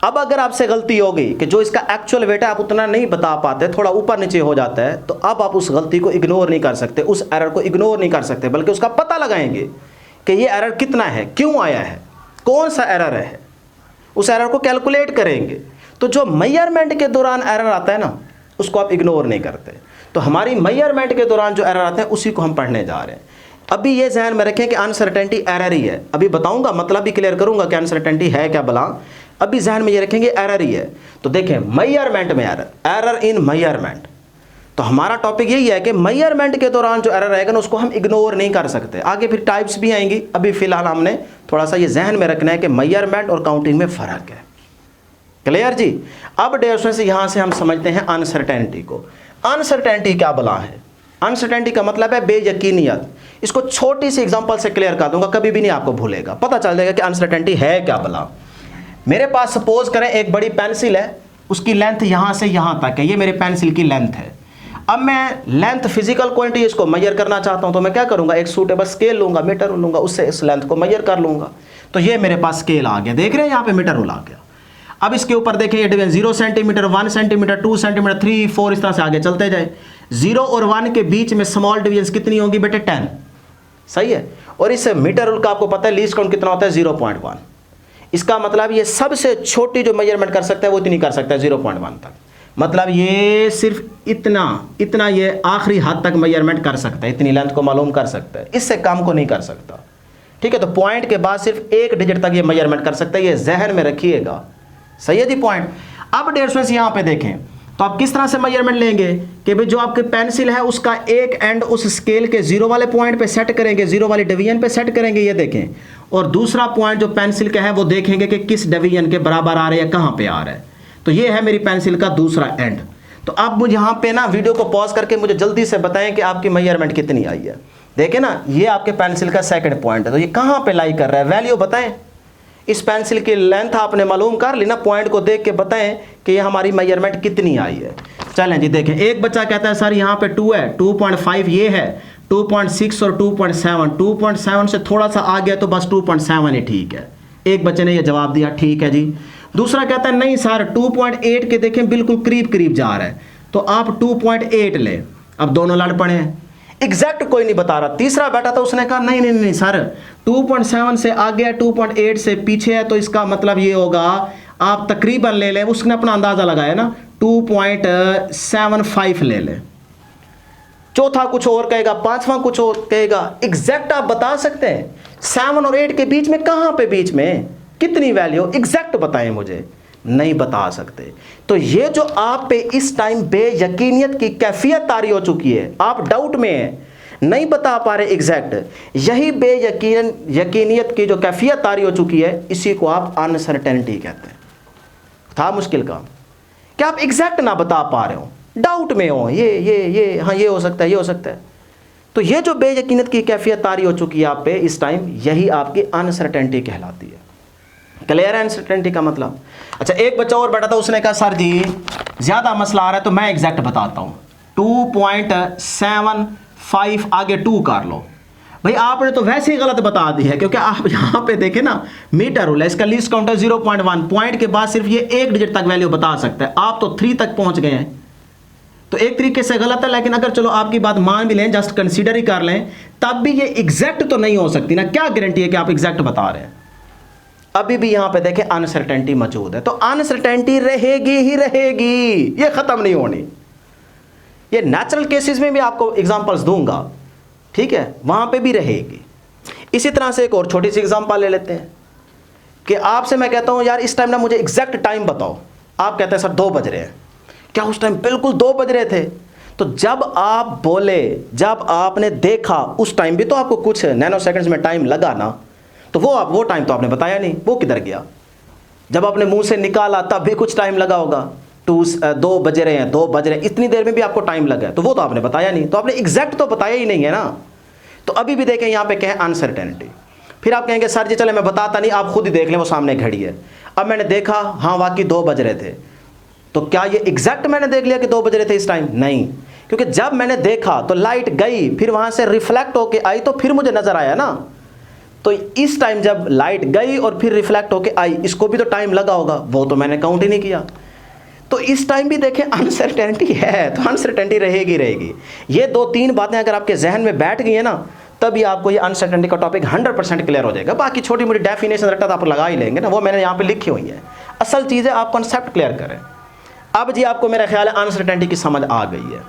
[SPEAKER 1] अब अगर आपसे गलती हो गई कि जो इसका एक्चुअल वेट है आप उतना नहीं बता पाते, थोड़ा ऊपर नीचे हो जाता है, तो अब आप उस गलती को इग्नोर नहीं कर सकते, उस एरर को इग्नोर नहीं कर सकते, बल्कि उसका पता लगाएंगे कि ये एरर कितना है, क्यों आया है, कौन सा एरर है, उस एरर को कैलकुलेट करेंगे। तो जो मेजरमेंट के दौरान एरर आता है ना, उसको आप इग्नोर नहीं करते। तो हमारी मेजरमेंट के दौरान जो एरर आते हैं उसी को हम पढ़ने जा रहे हैं। अभी ये ध्यान में रखें कि अनसर्टेनिटी एरर ही है। अभी बताऊंगा, मतलब भी क्लियर करूंगा कि अनसर्टेनिटी है क्या भला। अभी ध्यान में ये रखेंगे एरर ही है। तो देखें, मेजरमेंट में एरर इन मेजरमेंट, तो हमारा टॉपिक यही है कि मेजरमेंट के दौरान जो एरर आएगा ना उसको हम इग्नोर नहीं कर सकते। आगे फिर टाइप्स भी आएंगी, अभी फिलहाल हमने थोड़ा सा ये जहन में रखना है कि मेजरमेंट और काउंटिंग में फ़र्क है। क्लियर जी। अब डेफिनेशन से यहाँ से हम समझते हैं अनसर्टेनिटी को। अनसर्टेनिटी क्या भला है? अनसर्टेनिटी का मतलब है बेयकीनियत। इसको छोटी सी एग्जांपल से क्लियर कर दूंगा, कभी भी नहीं आपको भूलेगा, पता चल जाएगा कि अनसर्टेनिटी है क्या भला। मेरे पास सपोज करें एक बड़ी पेंसिल है, उसकी लेंथ यहाँ से यहाँ तक है, ये मेरे पेंसिल की लेंथ है। अब मैं लेंथ फिजिकल क्वांटिटी इसको मेजर करना चाहता हूँ, तो मैं क्या करूँगा, एक सूटेबल स्केल लूँगा, मीटर रूल लूँगा, उससे इस लेंथ को मेजर कर लूँगा। तो ये मेरे पास स्केल आ गया, देख रहे हैं यहाँ पे मीटर रूल आ गया। अब इसके ऊपर देखें ये डिवीजन 0 सेंटीमीटर, 1 सेंटीमीटर, 2 सेंटीमीटर, 3 4 इस तरह से आगे चलते जाए। 0 और 1 के बीच में स्मॉल डिवीजन कितनी होगी बेटे? 10। सही है। और इस मीटर रूल का आपको पता है लीस्ट काउंट कितना होता है? 0.1। इसका मतलब ये सबसे छोटी जो मेजरमेंट कर सकता है वो इतनी कर सकता है, 0.1 तक। मतलब ये सिर्फ इतना ये आखिरी हद तक मेजरमेंट कर सकता है, इतनी लेंथ को मालूम कर सकता है, इससे कम को नहीं कर सकता। ठीक है। तो पॉइंट के बाद सिर्फ एक डिजिट तक ये मेजरमेंट कर सकता है, ये जहन में रखिएगा। सही है जी पॉइंट। अब डेढ़ सौ से यहाँ पे देखें तो आप किस तरह से मेजरमेंट लेंगे कि भाई जो आपकी पेंसिल है उसका एक एंड उस स्केल के 0 वाले पॉइंट पे सेट करेंगे, 0 वाली डिवीजन पे सेट करेंगे, ये देखें। और दूसरा पॉइंट जो पेंसिल का है वो देखेंगे कि किस डिवीजन के बराबर आ रहा है या कहाँ पे आ रहा है। तो ये है मेरी पेंसिल का दूसरा एंड। तो आप मुझे यहाँ पे ना वीडियो को पॉज करके मुझे जल्दी से बताएं कि आपकी मेजरमेंट कितनी आई है। देखें ना, ये आपके पेंसिल का सेकंड पॉइंट है, तो ये कहाँ पे लाई कर रहा है, वैल्यू बताएं। इस पेंसिल की लेंथ आपने मालूम कर ली ना, पॉइंट को देख के बताएं कि ये हमारी मेजरमेंट कितनी आई है। चलें जी देखें, एक बच्चा कहता है सर यहाँ पे 2 है, 2.5 ये है, 2.6 और 2.7, 2.7 से थोड़ा सा आ गया तो बस 2.7 ही ठीक है। एक बच्चे ने ये जवाब दिया, ठीक है जी। दूसरा कहता है नहीं सर 2.8 के देखें बिल्कुल करीब करीब जा रहा है, तो आप 2.8 ले। अब दोनों लड़ पड़े हैं, एग्जैक्ट कोई नहीं बता रहा। तीसरा बैठा था, उसने कहा नहीं नहीं नहीं सर 2.7 से आगे है, 2.8 से पीछे है, तो इसका मतलब ये होगा आप तकरीबन ले लें। उसने अपना अंदाजा लगाया ना, 2.75 ले लें। चौथा कुछ और कहेगा, पांचवा कुछ और कहेगा। एग्जैक्ट आप बता सकते हैं 7 और 8 के बीच में, कहां पे बीच में कितनी वैल्यू, एग्जैक्ट बताएं मुझे। नहीं बता सकते। तो ये जो आप पे इस टाइम बेयकीनियत की कैफियत तारी हो चुकी है, आप डाउट में हैं, नहीं बता पा रहे एग्जैक्ट, यही यकीनियत की जो कैफियत तारी हो चुकी है, इसी को आप अनसर्टेनिटी कहते हैं। था मुश्किल काम कि आप एग्जैक्ट ना बता पा रहे हो, डाउट में हो, ये हाँ ये हो सकता है, ये हो सकता है। तो ये जो बेयकीनत की कैफियत तारी हो चुकी है आप पे इस टाइम, यही आपकी अनसर्टेनिटी कहलाती है। क्लियर है अनसर्टेनिटी का मतलब? अच्छा, एक बच्चा और बैठा था, उसने कहा सर जी ज़्यादा मसला आ रहा है तो मैं एग्जैक्ट बताता हूँ, 2.75 आगे 2 कर लो। भाई आपने तो वैसे ही गलत बता दी है, क्योंकि आप यहाँ पे देखें ना, मीटर रूल है, इसका लीस्ट काउंट है 0.1, पॉइंट के बाद सिर्फ ये एक डिजिट तक वैल्यू बता सकता है, आप तो 3 तक पहुँच गए हैं। तो एक तरीके से गलत है, लेकिन अगर चलो आपकी बात मान भी लें, जस्ट कंसीडर ही कर लें, तब भी ये एग्जैक्ट तो नहीं हो सकती ना। क्या गारंटी है कि आप एग्जैक्ट बता रहे हैं? अभी भी यहां पे देखें अनसर्टेनिटी मौजूद है, तो अनसर्टेनिटी रहेगी ही रहेगी, ये खत्म नहीं होनी। ये नेचुरल केसेस में भी आपको एग्जांपल्स दूंगा, ठीक है, वहां पे भी रहेगी। इसी तरह से एक और छोटी सी एग्जांपल ले लेते हैं कि आपसे मैं कहता हूं यार इस टाइम ना मुझे एग्जैक्ट टाइम बताओ, आप कहते हैं सर 2 बज रहे हैं। क्या उस टाइम बिल्कुल 2 बज रहे थे? तो जब आप बोले, जब आपने देखा, उस टाइम भी तो आपको कुछ नैनो सेकंड्स में टाइम लगा ना, तो वो टाइम तो आपने बताया नहीं, वो किधर गया? जब आपने मुंह से निकाला तब भी कुछ टाइम लगा होगा, 2 बज रहे हैं, 2 बज रहे हैं, इतनी देर में भी आपको टाइम लगा है, तो वो तो आपने बताया नहीं, तो आपने एग्जैक्ट तो बताया ही नहीं है ना। तो अभी भी देखें यहाँ पे क्या है, अनसर्टेनिटी। फिर आप कहेंगे सर जी चले मैं बताता नहीं, आप खुद ही देख लें, वो सामने घड़ी है, अब मैंने देखा हाँ वाकई 2 बज रहे थे, तो क्या ये एग्जैक्ट मैंने देख लिया कि 2 बज रहे थे इस टाइम? नहीं, क्योंकि जब मैंने देखा तो लाइट गई, फिर वहां से रिफ्लेक्ट होके आई, तो फिर मुझे नजर आया ना। तो इस टाइम जब लाइट गई और फिर रिफ्लेक्ट होके आई, इसको भी तो टाइम लगा होगा, वो तो मैंने काउंट ही नहीं किया। तो इस टाइम भी देखें अनसर्टेनिटी है, तो अनसर्टेनिटी रहेगी। ये 2-3 बातें अगर आपके जहन में बैठ गई है ना, तभी आपको ये अनसर्टेनिटी का टॉपिक 100% क्लियर हो जाएगा। बाकी छोटी मोटी डेफिनेशन रटा तो आप लगा ही लेंगे ना, वो मैंने यहाँ पे लिखी हुई है। असल चीज़ है आप कॉन्सेप्ट क्लियर करें। अब जी आपको मेरा ख्याल है अनसर्टेनिटी की समझ आ गई है।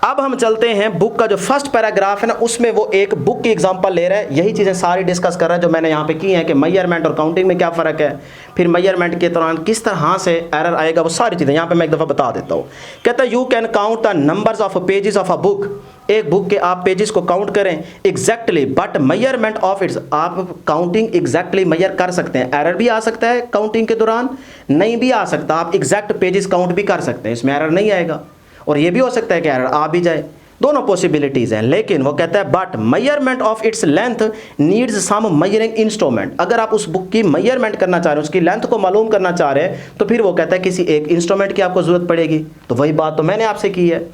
[SPEAKER 1] अब हम चलते हैं बुक का जो फर्स्ट पैराग्राफ है ना, उसमें वो एक बुक की एग्जांपल ले रहे हैं, यही चीज़ें सारी डिस्कस कर रहे हैं जो मैंने यहाँ पे की हैं कि मेजरमेंट और काउंटिंग में क्या फ़र्क है, फिर मेजरमेंट के दौरान किस तरह से एरर आएगा, वो सारी चीज़ें यहाँ पे मैं एक दफ़ा बता देता हूँ। कहता है you can count the numbers of pages of a book, एक बुक के आप पेजेस को काउंट करें exactly, but measurement of it's, आप काउंटिंग एग्जैक्टली मेजर कर सकते हैं। एरर भी आ सकता है काउंटिंग के दौरान, नहीं भी आ सकता, आप एग्जैक्ट पेजेस काउंट भी कर सकते हैं, इसमें एरर नहीं आएगा। और ये भी हो सकता है कि एरर आ भी जाए, दोनों पॉसिबिलिटीज़ हैं। लेकिन वो कहता है but measurement of its length needs some measuring instrument, अगर आप उस बुक की मेजरमेंट करना चाह रहे हैं, उसकी लेंथ को मालूम करना चाह रहे हैं, तो फिर वो कहता है किसी एक इंस्ट्रूमेंट की आपको ज़रूरत पड़ेगी। तो वही बात तो मैंने आपसे की है।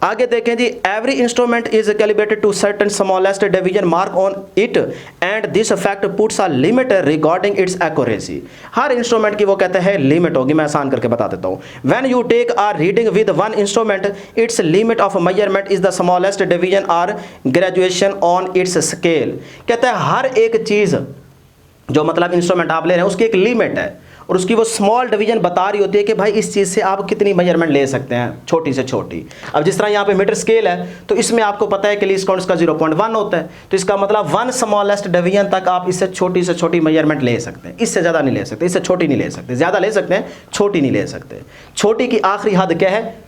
[SPEAKER 1] आगे देखें जी, every instrument is calibrated to certain smallest division mark on it and this fact puts a limit regarding its accuracy. हर इंस्ट्रूमेंट की वो कहते हैं लिमिट होगी, मैं आसान करके बता देता हूँ। When you take a reading with one instrument its limit of measurement is the smallest division or graduation on its scale. कहता है हर एक चीज़ जो मतलब इंस्ट्रूमेंट आप ले रहे हैं उसकी एक लिमिट है, और उसकी वो स्मॉल डिवीजन बता रही होती है कि भाई इस चीज़ से आप कितनी मेजरमेंट ले सकते हैं, छोटी से छोटी। अब जिस तरह यहाँ पे मीटर स्केल है, तो इसमें आपको पता है कि लीस्ट काउंट का 0.1 होता है, तो इसका मतलब 1 स्मॉलेस्ट डिवीजन तक आप इससे छोटी मेजरमेंट ले सकते हैं, इससे ज़्यादा नहीं ले सकते, इससे छोटी नहीं ले सकते, ज़्यादा ले सकते हैं, छोटी नहीं ले सकते। छोटी की आखिरी हद क्या है?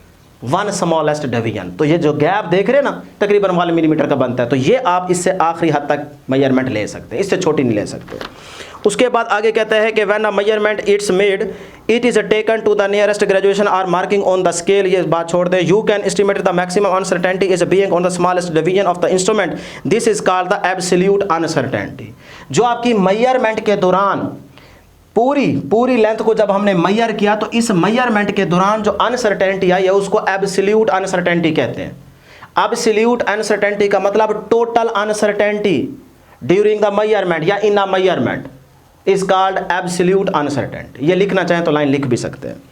[SPEAKER 1] 1 स्मॉलेस्ट डिवीजन। तो ये जो गैप देख रहे हैं ना, तकरीबन 1 मिलीमीटर का बनता है, तो ये आप इससे आखिरी हद तक मेजरमेंट ले सकते हैं, इससे छोटी नहीं ले सकते। उसके बाद आगे कहता है कि when a measurement its made it is taken to the nearest graduation or marking on the scale, ये बात छोड़ दें। You can estimate the maximum uncertainty is being on the smallest division of the instrument, this is called the absolute uncertainty. जो आपकी measurement के दौरान पूरी length को जब हमने मेजर किया, तो इस मेजरमेंट के दौरान जो अनसर्टेनिटी आई है उसको एब्सोल्यूट अनसर्टेनिटी कहते हैं। एब्सोल्यूट अनसर्टेनिटी का मतलब total uncertainty during the measurement या in a measurement is called absolute uncertainty. ये लिखना चाहें तो लाइन लिख भी सकते हैं।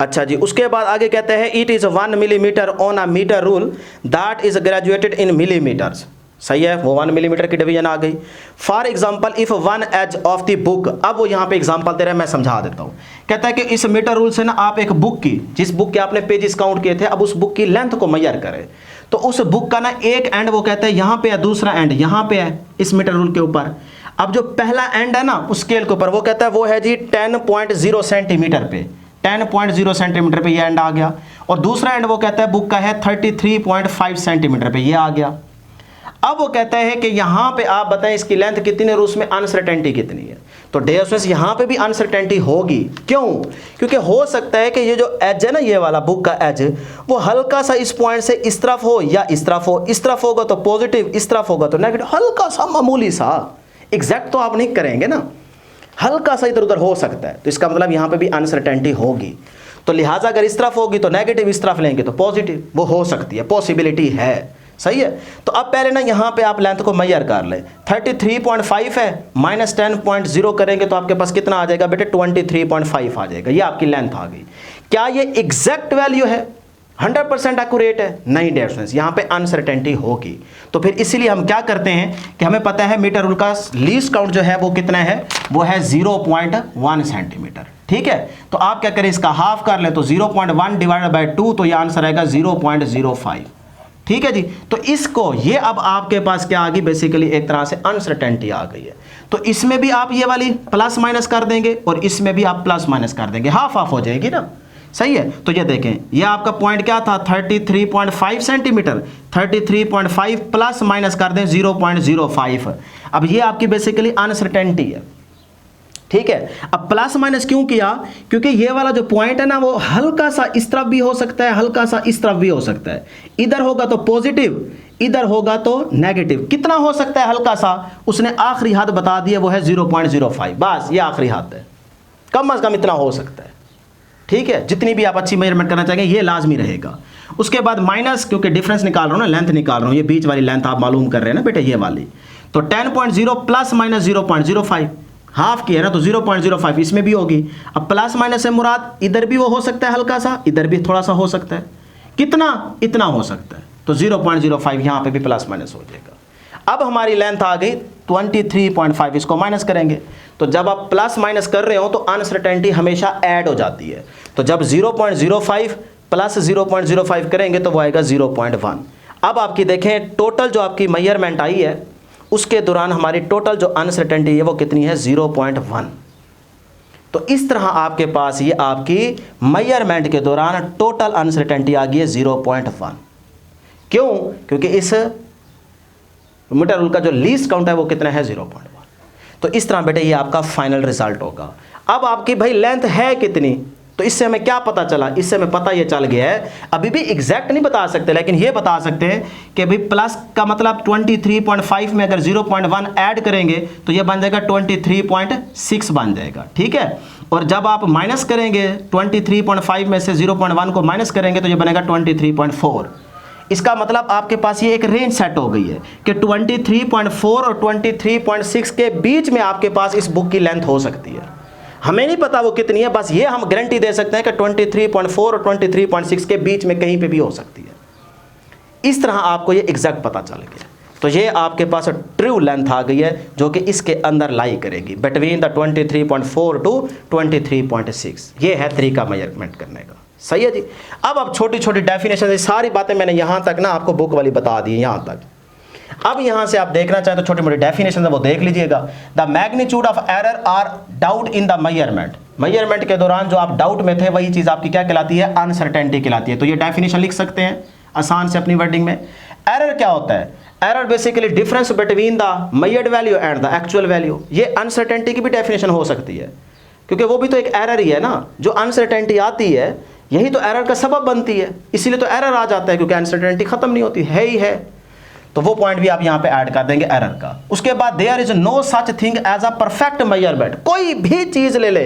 [SPEAKER 1] अच्छा जी, उसके बाद आगे कहते हैं it is 1 millimetre on a metre rule that is graduated in millimetres. सही है, वो 1 मिलीमीटर की डिवीजन आ गई। For example if 1 edge of the book, अब वो यहाँ पे एग्जाम्पल दे रहे हैं, मैं समझा देता हूँ। कहता है कि इस मीटर रूल से ना आप एक बुक की, जिस बुक के आपने पेजेस काउंट किए थे, अब उस बुक की लेंथ को मेजर करें, तो उस बुक का ना एक एंड वो कहता है यहाँ पे है, दूसरा एंड यहाँ पे है इस मीटर रूल के ऊपर। अब जो पहला एंड है ना उस स्केल के ऊपर, वो कहता है वो है जी 10.0 सेंटीमीटर पे, 10.0 सेंटीमीटर पे ये एंड आ गया, और दूसरा एंड वो कहता है बुक का है 33.5 सेंटीमीटर पे, ये आ गया। अब वो कहते हैं कि यहाँ पे आप बताएं इसकी लेंथ कितनी है और उसमें अनसर्टेनिटी कितनी है। तो डियर स्टूडेंट्स यहाँ पे भी अनसर्टेनिटी होगी। क्यों? क्योंकि हो सकता है कि ये जो एज है ना, ये वाला बुक का एज, वो हल्का सा इस पॉइंट से इस तरफ हो या इस तरफ हो। इस तरफ होगा तो पॉजिटिव, इस तरफ होगा तो नेगेटिव, हल्का सा, मामूली सा। एग्जैक्ट तो आप नहीं करेंगे ना, हल्का सा इधर उधर हो सकता है। तो इसका मतलब यहाँ पे भी अनसर्टेनिटी होगी। तो लिहाजा अगर इस तरफ होगी तो नेगेटिव, इस तरफ लेंगे तो पॉजिटिव, वो हो सकती है, पॉसिबिलिटी है। सही है। तो अब पहले ना यहाँ पे आप लेंथ को मेजर कर लें। 33.5 है, माइनस 10.0 करेंगे तो आपके पास कितना आ जाएगा बेटे? 23.5 आ जाएगा। ये आपकी लेंथ आ गई। क्या ये एग्जैक्ट वैल्यू है, 100% एक्यूरेट है? नहीं डियर स्टूडेंट्स, यहाँ पे अनसर्टेनिटी होगी। तो फिर इसीलिए हम क्या करते हैं कि हमें पता है मीटर रूल का लीस्ट काउंट जो है वो कितना है, वो है 0.1 सेंटीमीटर। ठीक है। तो आप क्या करें, इसका हाफ कर ले तो 0.1 डिवाइडेड बाय 2, तो ये आंसर आएगा 0.05। ठीक है जी। तो इसको ये अब आपके पास क्या आ गई, बेसिकली एक तरह से अनसर्टेनिटी आ गई है। तो इसमें भी आप ये वाली प्लस माइनस कर देंगे और इसमें भी आप प्लस माइनस कर देंगे, हाफ हाफ हो जाएगी ना। सही है। तो ये देखें, ये आपका पॉइंट क्या था, 33.5 सेंटीमीटर। 33.5 प्लस माइनस कर दें 0.05। अब ये आपकी बेसिकली अनसर्टेनिटी है। ठीक है। अब प्लस माइनस क्यों किया? क्योंकि ये वाला जो पॉइंट है ना, वो हल्का सा इस तरफ भी हो सकता है, हल्का सा इस तरफ भी हो सकता है। इधर होगा तो पॉजिटिव, इधर होगा तो नेगेटिव। कितना हो सकता है हल्का सा? उसने आखिरी हद बता दिया, वो है 0.05। बस ये आखिरी हद है, कम से कम इतना हो सकता है। ठीक है। जितनी भी आप अच्छी मेजरमेंट करना चाहेंगे ये लाजमी रहेगा। उसके बाद माइनस, क्योंकि डिफरेंस निकाल रहा हूँ ना, लेंथ निकाल रहा हूँ, ये बीच वाली लेंथ आप मालूम कर रहे हैं ना बेटे, ये वाली। तो 10.0 प्लस माइनस 0.05, हाफ की है ना, तो 0.05 इसमें भी होगी। अब प्लस माइनस से मुराद इधर भी वो हो सकता है हल्का सा, इधर भी थोड़ा सा हो सकता है। कितना? इतना हो सकता है। तो 0.05 यहाँ पे भी प्लस माइनस हो जाएगा। अब हमारी लेंथ आ गई 23.5, इसको माइनस करेंगे। तो जब आप प्लस माइनस कर रहे हो तो अनसर्टेनिटी हमेशा ऐड हो जाती है। तो जब 0.05 प्लस 0.05 करेंगे तो वो आएगा 0.1। अब आपकी देखें टोटल जो आपकी मेजरमेंट आई है उसके दौरान हमारी टोटल जो अनसर्टेनिटी है वो कितनी है, 0.1। तो इस तरह आपके पास ये आपकी मेजरमेंट के दौरान टोटल अनसर्टेनिटी आ गई है 0.1। क्यों? क्योंकि इस मीटर रूल का जो लीस्ट काउंट है वो कितना है, 0.1। तो इस तरह बेटे ये आपका फाइनल रिजल्ट होगा। अब आपकी भाई लेंथ है कितनी, तो इससे हमें क्या पता चला? इससे हमें पता ये चल गया है, अभी भी एग्जैक्ट नहीं बता सकते, लेकिन ये बता सकते हैं कि भाई प्लस का मतलब 23.5 में अगर 0.1 ऐड करेंगे तो ये बन जाएगा 23.6 बन जाएगा। ठीक है। और जब आप माइनस करेंगे 23.5 में से 0.1 को माइनस करेंगे तो ये बनेगा 23.4। इसका मतलब आपके पास ये एक रेंज सेट हो गई है कि 23.4 और 23.6 के बीच में आपके पास इस बुक की लेंथ हो सकती है। हमें नहीं पता वो कितनी है, बस ये हम गारंटी दे सकते हैं कि 23.4 और 23.6 के बीच में कहीं पे भी हो सकती है। इस तरह आपको ये एग्जैक्ट पता चल गया। तो ये आपके पास ट्रू लेंथ आ गई है जो कि इसके अंदर लाई करेगी, बिटवीन द 23.4 टू 23.6। ये है तरीका मेजरमेंट करने का। सही है जी। अब छोटी छोटी डेफिनेशन, सारी बातें मैंने यहाँ तक ना आपको बुक वाली बता दी, यहाँ तक। अब यहां से आप देखना चाहें तो छोटी मोटी डेफिनेशन है वो देख लीजिएगा। The magnitude of error or doubt in the measurement. Measurement के दौरान जो आप डाउट में थे वही चीज आपकी क्या कहलाती है, अनसर्टेनिटी कहलाती है। तो ये डेफिनेशन लिख सकते हैं आसान से अपनी वर्डिंग में। एरर क्या होता है? Error basically difference between the measured value and the actual value. ये अनसर्टेनिटी की भी डेफिनेशन हो सकती है, क्योंकि वो भी तो एक एरर ही है ना। जो अनसर्टेनिटी आती है यही तो एरर का सबब बनती है, इसीलिए तो एरर आ जाता है, क्योंकि अनसर्टेनिटी खत्म नहीं होती है ही है। तो वो पॉइंट भी आप यहाँ पे ऐड कर देंगे एरर का। उसके बाद there is no such thing as a perfect measurement. कोई भी चीज ले ले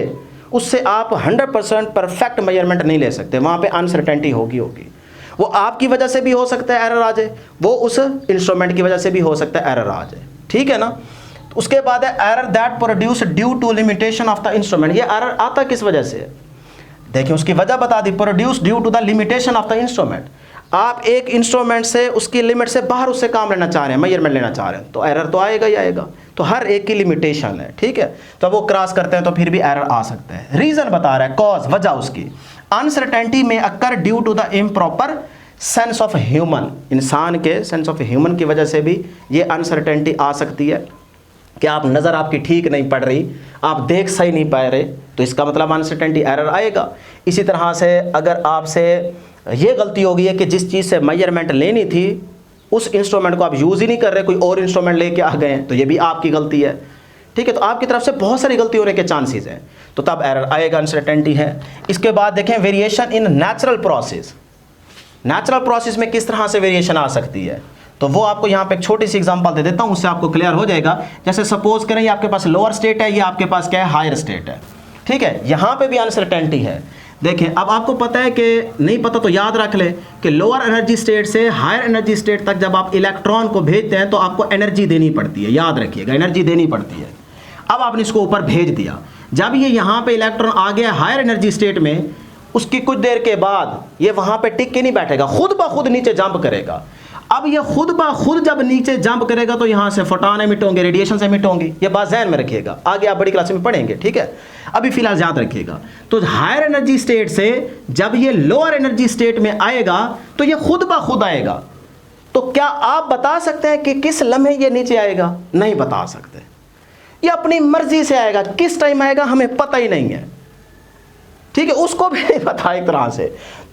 [SPEAKER 1] उससे आप 100% परफेक्ट मेजरमेंट नहीं ले सकते, वहां पे अनसर्टेनिटी होगी। वो आपकी वजह से भी हो सकता है एरर आ जाए, वो उस इंस्ट्रूमेंट की वजह से भी हो सकता है एरर आ जाए। ठीक है ना। तो उसके बाद है error that produce due to limitation of the instrument. ये एरर आता किस वजह से है? देखिए उसकी वजह बता दी, produce due to the limitation of the instrument. आप एक इंस्ट्रूमेंट से उसकी लिमिट से बाहर उससे काम लेना चाह रहे हैं, मेजरमेंट लेना चाह रहे हैं, तो एरर तो आएगा ही आएगा। तो हर एक की लिमिटेशन है। ठीक है। तो वो क्रॉस करते हैं तो फिर भी एरर आ सकता है। रीजन बता रहा है, कॉज, वजह उसकी। अनसर्टेनिटी में occur due to the improper sense of human. इंसान के सेंस ऑफ ह्यूमन की वजह से भी ये अनसर्टेनिटी आ सकती है कि आप नज़र आपकी ठीक नहीं पड़ रही, आप देख सही नहीं पा रहे, तो इसका मतलब अनसर्टेनिटी एरर आएगा। इसी तरह से अगर आपसे ये गलती हो गई है कि जिस चीज़ से मेजरमेंट लेनी थी उस इंस्ट्रूमेंट को आप यूज़ ही नहीं कर रहे, कोई और इंस्ट्रूमेंट लेके आ गए हैं, तो ये भी आपकी गलती है। ठीक है, तो आपकी तरफ से बहुत सारी गलती होने के चांसेस हैं, तो तब एरर आएगा, अनसर्टेनिटी है। इसके बाद देखें variation in natural process. Natural process में किस तरह से वेरिएशन आ सकती है, तो वो आपको यहाँ पे एक छोटी सी एग्जांपल दे देता हूँ, उससे आपको क्लियर हो जाएगा। जैसे सपोज करें ये आपके पास लोअर स्टेट है, ये आपके पास क्या है, हायर स्टेट है। ठीक है, यहाँ पे भी अनसर्टेनिटी है। देखिए अब आपको पता है कि नहीं पता तो याद रख ले कि लोअर एनर्जी स्टेट से हायर एनर्जी स्टेट तक जब आप इलेक्ट्रॉन को भेजते हैं तो आपको एनर्जी देनी पड़ती है, याद रखिएगा, एनर्जी देनी पड़ती है। अब आपने इसको ऊपर भेज दिया, जब ये यहाँ पे इलेक्ट्रॉन आ गया हायर एनर्जी स्टेट में, उसकी कुछ देर के बाद ये वहाँ पे टिक के नहीं बैठेगा, खुद ब खुद नीचे जंप करेगा। अब ये खुद ब खुद जब नीचे जंप करेगा तो यहाँ से फोटॉन एमिट होंगे, रेडिएशन एमिट होंगी, ये बात ध्यान में रखिएगा, आगे आप बड़ी क्लास में पढ़ेंगे। ठीक है, अभी फिलहाल याद रखिएगा। तो हायर एनर्जी स्टेट से जब ये लोअर एनर्जी स्टेट में आएगा तो ये खुद ब खुद आएगा। तो क्या आप बता सकते हैं कि किस लम्हे ये नीचे आएगा? नहीं बता सकते, ये अपनी मर्जी से आएगा, किस टाइम आएगा हमें पता ही नहीं है। ठीक है, उसको भी नहीं पता एक तरह से।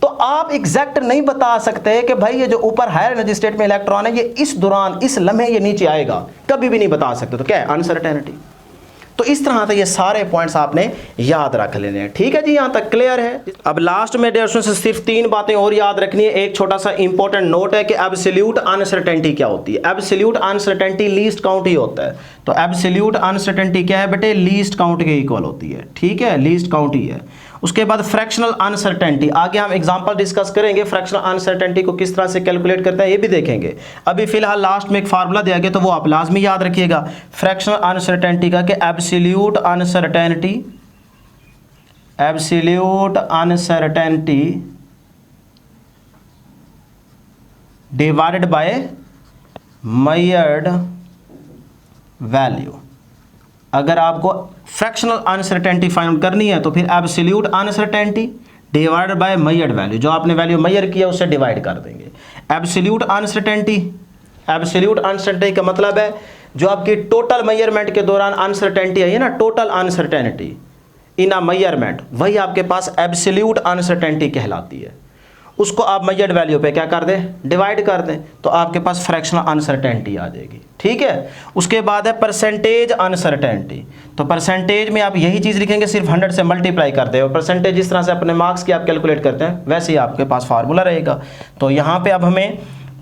[SPEAKER 1] तो आप एग्जैक्ट नहीं बता सकते कि भाई ये जो ऊपर हायर एनर्जी स्टेट में इलेक्ट्रॉन है ये इस दौरान इस लम्हे ये नीचे आएगा, कभी भी नहीं बता सकते। तो क्या है, अनसर्टेनिटी। तो इस तरह से ये सारे पॉइंट्स आपने याद रख लेने हैं। ठीक है जी, यहाँ तक क्लियर है। अब लास्ट में डेर्सन से सिर्फ 3 बातें और याद रखनी है। एक छोटा सा इंपॉर्टेंट नोट है कि एब्सोल्यूट अनसर्टेनिटी क्या होती है। एब्सोल्यूट अनसर्टेनिटी लीस्ट काउंट ही होता है। तो एब्सोल्यूट अनसर्टेनिटी क्या है बेटे, लीस्ट काउंट के इक्वल होती है। ठीक है, लीस्ट काउंट ही है। उसके बाद फ्रैक्शनल अनसर्टेनिटी, आगे हम एग्जांपल डिस्कस करेंगे, फ्रैक्शनल अनसर्टेनिटी को किस तरह से कैलकुलेट करते हैं ये भी देखेंगे। अभी फिलहाल लास्ट में एक फार्मूला दिया गया तो वो आप लाजमी याद रखिएगा फ्रैक्शनल अनसर्टेनिटी का, कि absolute uncertainty divided by measured value. अगर आपको फ्रैक्शनल अनसर्टेनिटी फाइंड करनी है तो फिर absolute uncertainty divided by measured value, जो आपने वैल्यू मेजर किया उससे डिवाइड कर देंगे। एब्सोल्यूट अनसर्टेनिटी का मतलब है जो आपकी टोटल मेजरमेंट के दौरान अनसर्टेनिटी है ना, total uncertainty in a measurement, वही आपके पास एब्सोल्यूट अनसर्टेनिटी कहलाती है। उसको आप मेजर्ड वैल्यू पे क्या कर दें, डिवाइड कर दें, तो आपके पास फ्रैक्शनल अनसर्टेनिटी आ जाएगी। ठीक है, उसके बाद है परसेंटेज अनसर्टेनिटी। तो परसेंटेज में आप यही चीज़ लिखेंगे, सिर्फ 100 से मल्टीप्लाई कर दे, और परसेंटेज जिस तरह से अपने मार्क्स की आप कैलकुलेट करते हैं वैसे ही आपके पास फार्मूला रहेगा। तो यहाँ पे अब हमें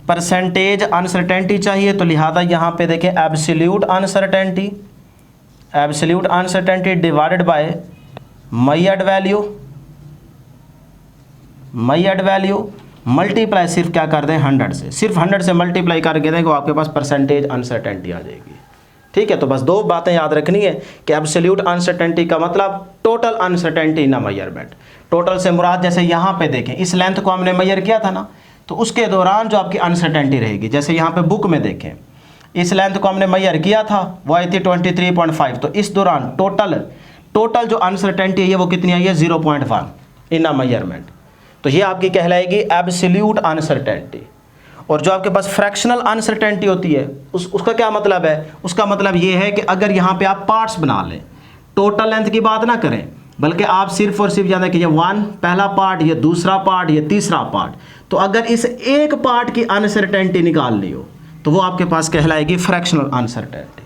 [SPEAKER 1] परसेंटेज अनसर्टेनिटी चाहिए, तो लिहाजा यहाँ पे देखें absolute uncertainty divided by measured value multiply सिर्फ क्या कर दें 100 से, सिर्फ 100 से मल्टीप्लाई करके दें, आपके पास परसेंटेज अनसर्टेनिटी आ जाएगी। ठीक है, तो बस 2 बातें याद रखनी है कि एब्सोल्यूट अनसर्टेनिटी का मतलब टोटल अनसर्टेनिटी ना मेजरमेंट। टोटल से मुराद जैसे यहाँ पे देखें, इस लेंथ को हमने मेजर किया था ना, तो उसके दौरान जो आपकी अनसर्टेनिटी रहेगी, जैसे यहाँ पे बुक में देखें इस लेंथ को हमने मेजर किया था, वो आई थी 23.5, तो इस दौरान टोटल जो अनसर्टेनिटी है वो कितनी आई है, 0.1 इन अ मेजरमेंट। तो ये आपकी कहलाएगी एब्सोल्यूट अनसर्टेनिटी। और जो आपके पास फ्रैक्शनल अनसर्टेनिटी होती है उसका क्या मतलब है, उसका मतलब ये है कि अगर यहाँ पे आप पार्ट्स बना लें, टोटल लेंथ की बात ना करें, बल्कि आप सिर्फ और सिर्फ जानते हैं कि ये 1 पहला पार्ट, ये दूसरा पार्ट, ये तीसरा पार्ट, तो अगर इस एक पार्ट की अनसर्टेनिटी निकालनी हो तो वो आपके पास कहलाएगी फ्रैक्शनल अनसर्टेनिटी।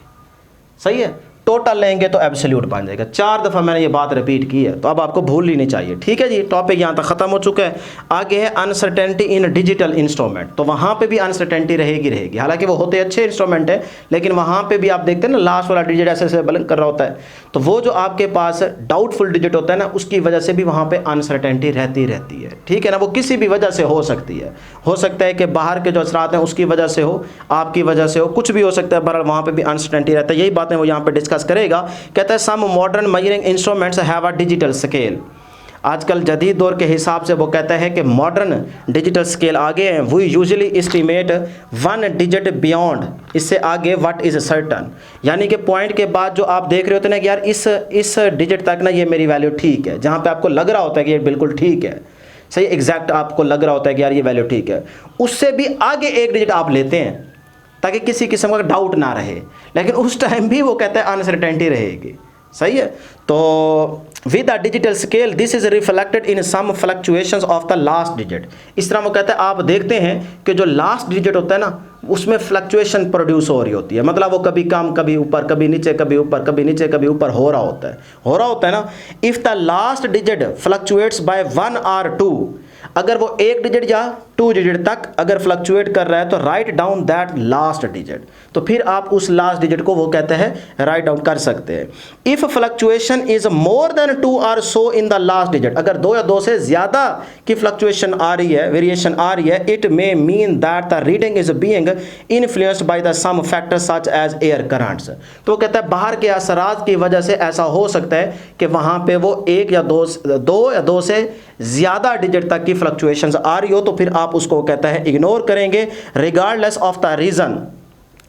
[SPEAKER 1] सही है, टोटल लेंगे तो एब्सोल्यूट बन जाएगा। 4 दफ़ा मैंने ये बात रिपीट की है, तो अब आपको भूल ही नहीं चाहिए। ठीक है जी, टॉपिक यहाँ तक ख़त्म हो चुका है। आगे है अनसर्टेनिटी इन डिजिटल इंस्ट्रूमेंट। तो वहाँ पे भी अनसर्टेनिटी रहेगी। हालांकि वो होते अच्छे इंस्ट्रूमेंट है, लेकिन वहाँ पे भी आप देखते हैं ना लास्ट वाला डिजिट ऐसे ब्लैंक कर रहा होता है, तो वो जो आपके पास डाउटफुल डिजिट होता है ना, उसकी वजह से भी वहाँ पर अनसर्टेनिटी रहती है। ठीक है ना, वो किसी भी वजह से हो सकती है। हो सकता है कि बाहर के जो असरात हैं उसकी वजह से हो, आपकी वजह से हो, कुछ भी हो सकता है, बहरहाल वहाँ पर भी अनसर्टेनिटी रहता है। यही बातें वो यहाँ पर डिस्कस करेगा। कहता है some modern measuring instruments have a digital scale. आजकल जदीद दौर के हिसाब से वो कहता है कि मॉडर्न डिजिटल स्केल आगे हैं। We usually estimate 1 digit beyond, इससे आगे व्हाट इज सर्टन, यानी कि पॉइंट के बाद जो आप देख रहे होते हैं ना कि यार इस डिजिट तक ना ये मेरी वैल्यू ठीक है, जहाँ पे आपको लग रहा होता है कि ये बिल्कुल ठीक है, सही एग्जैक्ट आपको लग रहा होता है कि यार ये वैल्यू ठीक है, उससे भी आगे एक डिजिट आप लेते हैं ताकि किसी किस्म का डाउट ना रहे, लेकिन उस टाइम भी वो कहता है अनसर्टेनिटी रहेगी। सही है। तो with a digital scale this is reflected in some fluctuations of the last digit. इस तरह वो कहते हैं आप देखते हैं कि जो लास्ट डिजिट होता है ना उसमें फ्लक्चुएशन प्रोड्यूस हो रही होती है, मतलब वो कभी कम कभी ऊपर कभी नीचे कभी ऊपर कभी नीचे कभी ऊपर हो रहा होता है ना। If the last digit fluctuates by 1 or 2, अगर वो एक डिजिट या 2 डिजिट तक अगर फ्लक्चुएट कर रहा है तो write down that last digit, तो फिर आप उस लास्ट डिजिट को वो कहते हैं राइट डाउन कर सकते हैं। If fluctuation is more than 2 or so in the last digit, अगर 2 या 2 से ज्यादा की फ्लक्चुएशन आ रही है, वेरिएशन आ रही है, it may mean that the reading is being influenced by the some factors such as air currents. तो वो कहता है बाहर के असरात की वजह से ऐसा हो सकता है कि वहां पे वो 1 या 2 से ज्यादा डिजिट तक की फ्लक्चुएशंस आ रही हो, तो फिर आप उसको कहता है इग्नोर करेंगे रिगार्डलेस ऑफ द रीजन,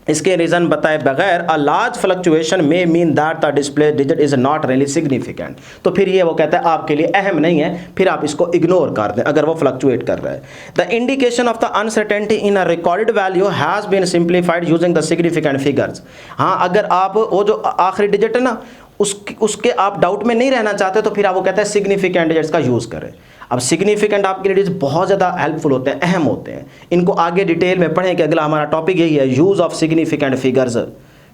[SPEAKER 1] इसके रीजन बताए बगैर। A large fluctuation may mean that the display digit is not really significant, तो फिर ये वो कहता है आपके लिए अहम नहीं है, फिर आप इसको इग्नोर कर दें अगर वो फ्लक्चुएट कर रहा है। The indication of the uncertainty in a recorded value has been simplified using the significant figures. हाँ, अगर आप वो जो आखिरी डिजिट है ना उसके आप डाउट में नहीं रहना चाहते तो फिर आप वो कहते हैं सिग्निफिकेंट डिजिट्स का यूज़ करें। अब सिग्निफिकेंट आपके लिए बहुत ज़्यादा हेल्पफुल होते हैं, अहम होते हैं, इनको आगे डिटेल में पढ़ें कि अगला हमारा टॉपिक यही है, यूज़ ऑफ सिग्निफिकेंट फिगर्स।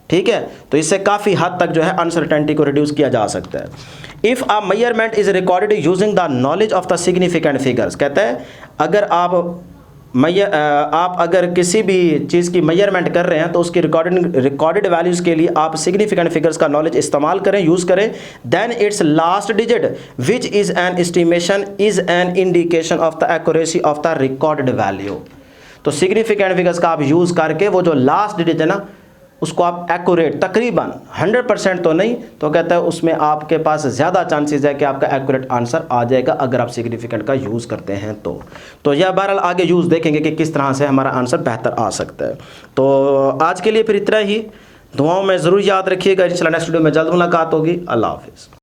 [SPEAKER 1] ठीक है, तो इससे काफ़ी हद तक जो है अनसर्टेनिटी को रिड्यूस किया जा सकता है। If a measurement is recorded using the knowledge of the significant figures, कहता है अगर आप अगर किसी भी चीज़ की मेजरमेंट कर रहे हैं तो उसकी रिकॉर्डेड वैल्यूज़ के लिए आप सिग्निफिकेंट फिगर्स का नॉलेज इस्तेमाल करें, यूज़ करें। Then its last digit which is an estimation is an indication of the accuracy of the recorded value. तो सिग्निफिकेंट फिगर्स का आप यूज़ करके वो जो लास्ट डिजिट है ना उसको आप एक्यूरेट तकरीबन 100% तो नहीं, तो कहता है उसमें आपके पास ज़्यादा चांसेस है कि आपका एक्यूरेट आंसर आ जाएगा अगर आप सिग्निफिकेंट का यूज़ करते हैं। तो यह बहरहाल आगे यूज़ देखेंगे कि किस तरह से हमारा आंसर बेहतर आ सकता है। तो आज के लिए फिर इतना ही, दुआओं में ज़रूर याद रखिएगा। इंशाल्लाह नेक्स्ट वीडियो में जल्द मुलाकात होगी। अल्लाह हाफिज़।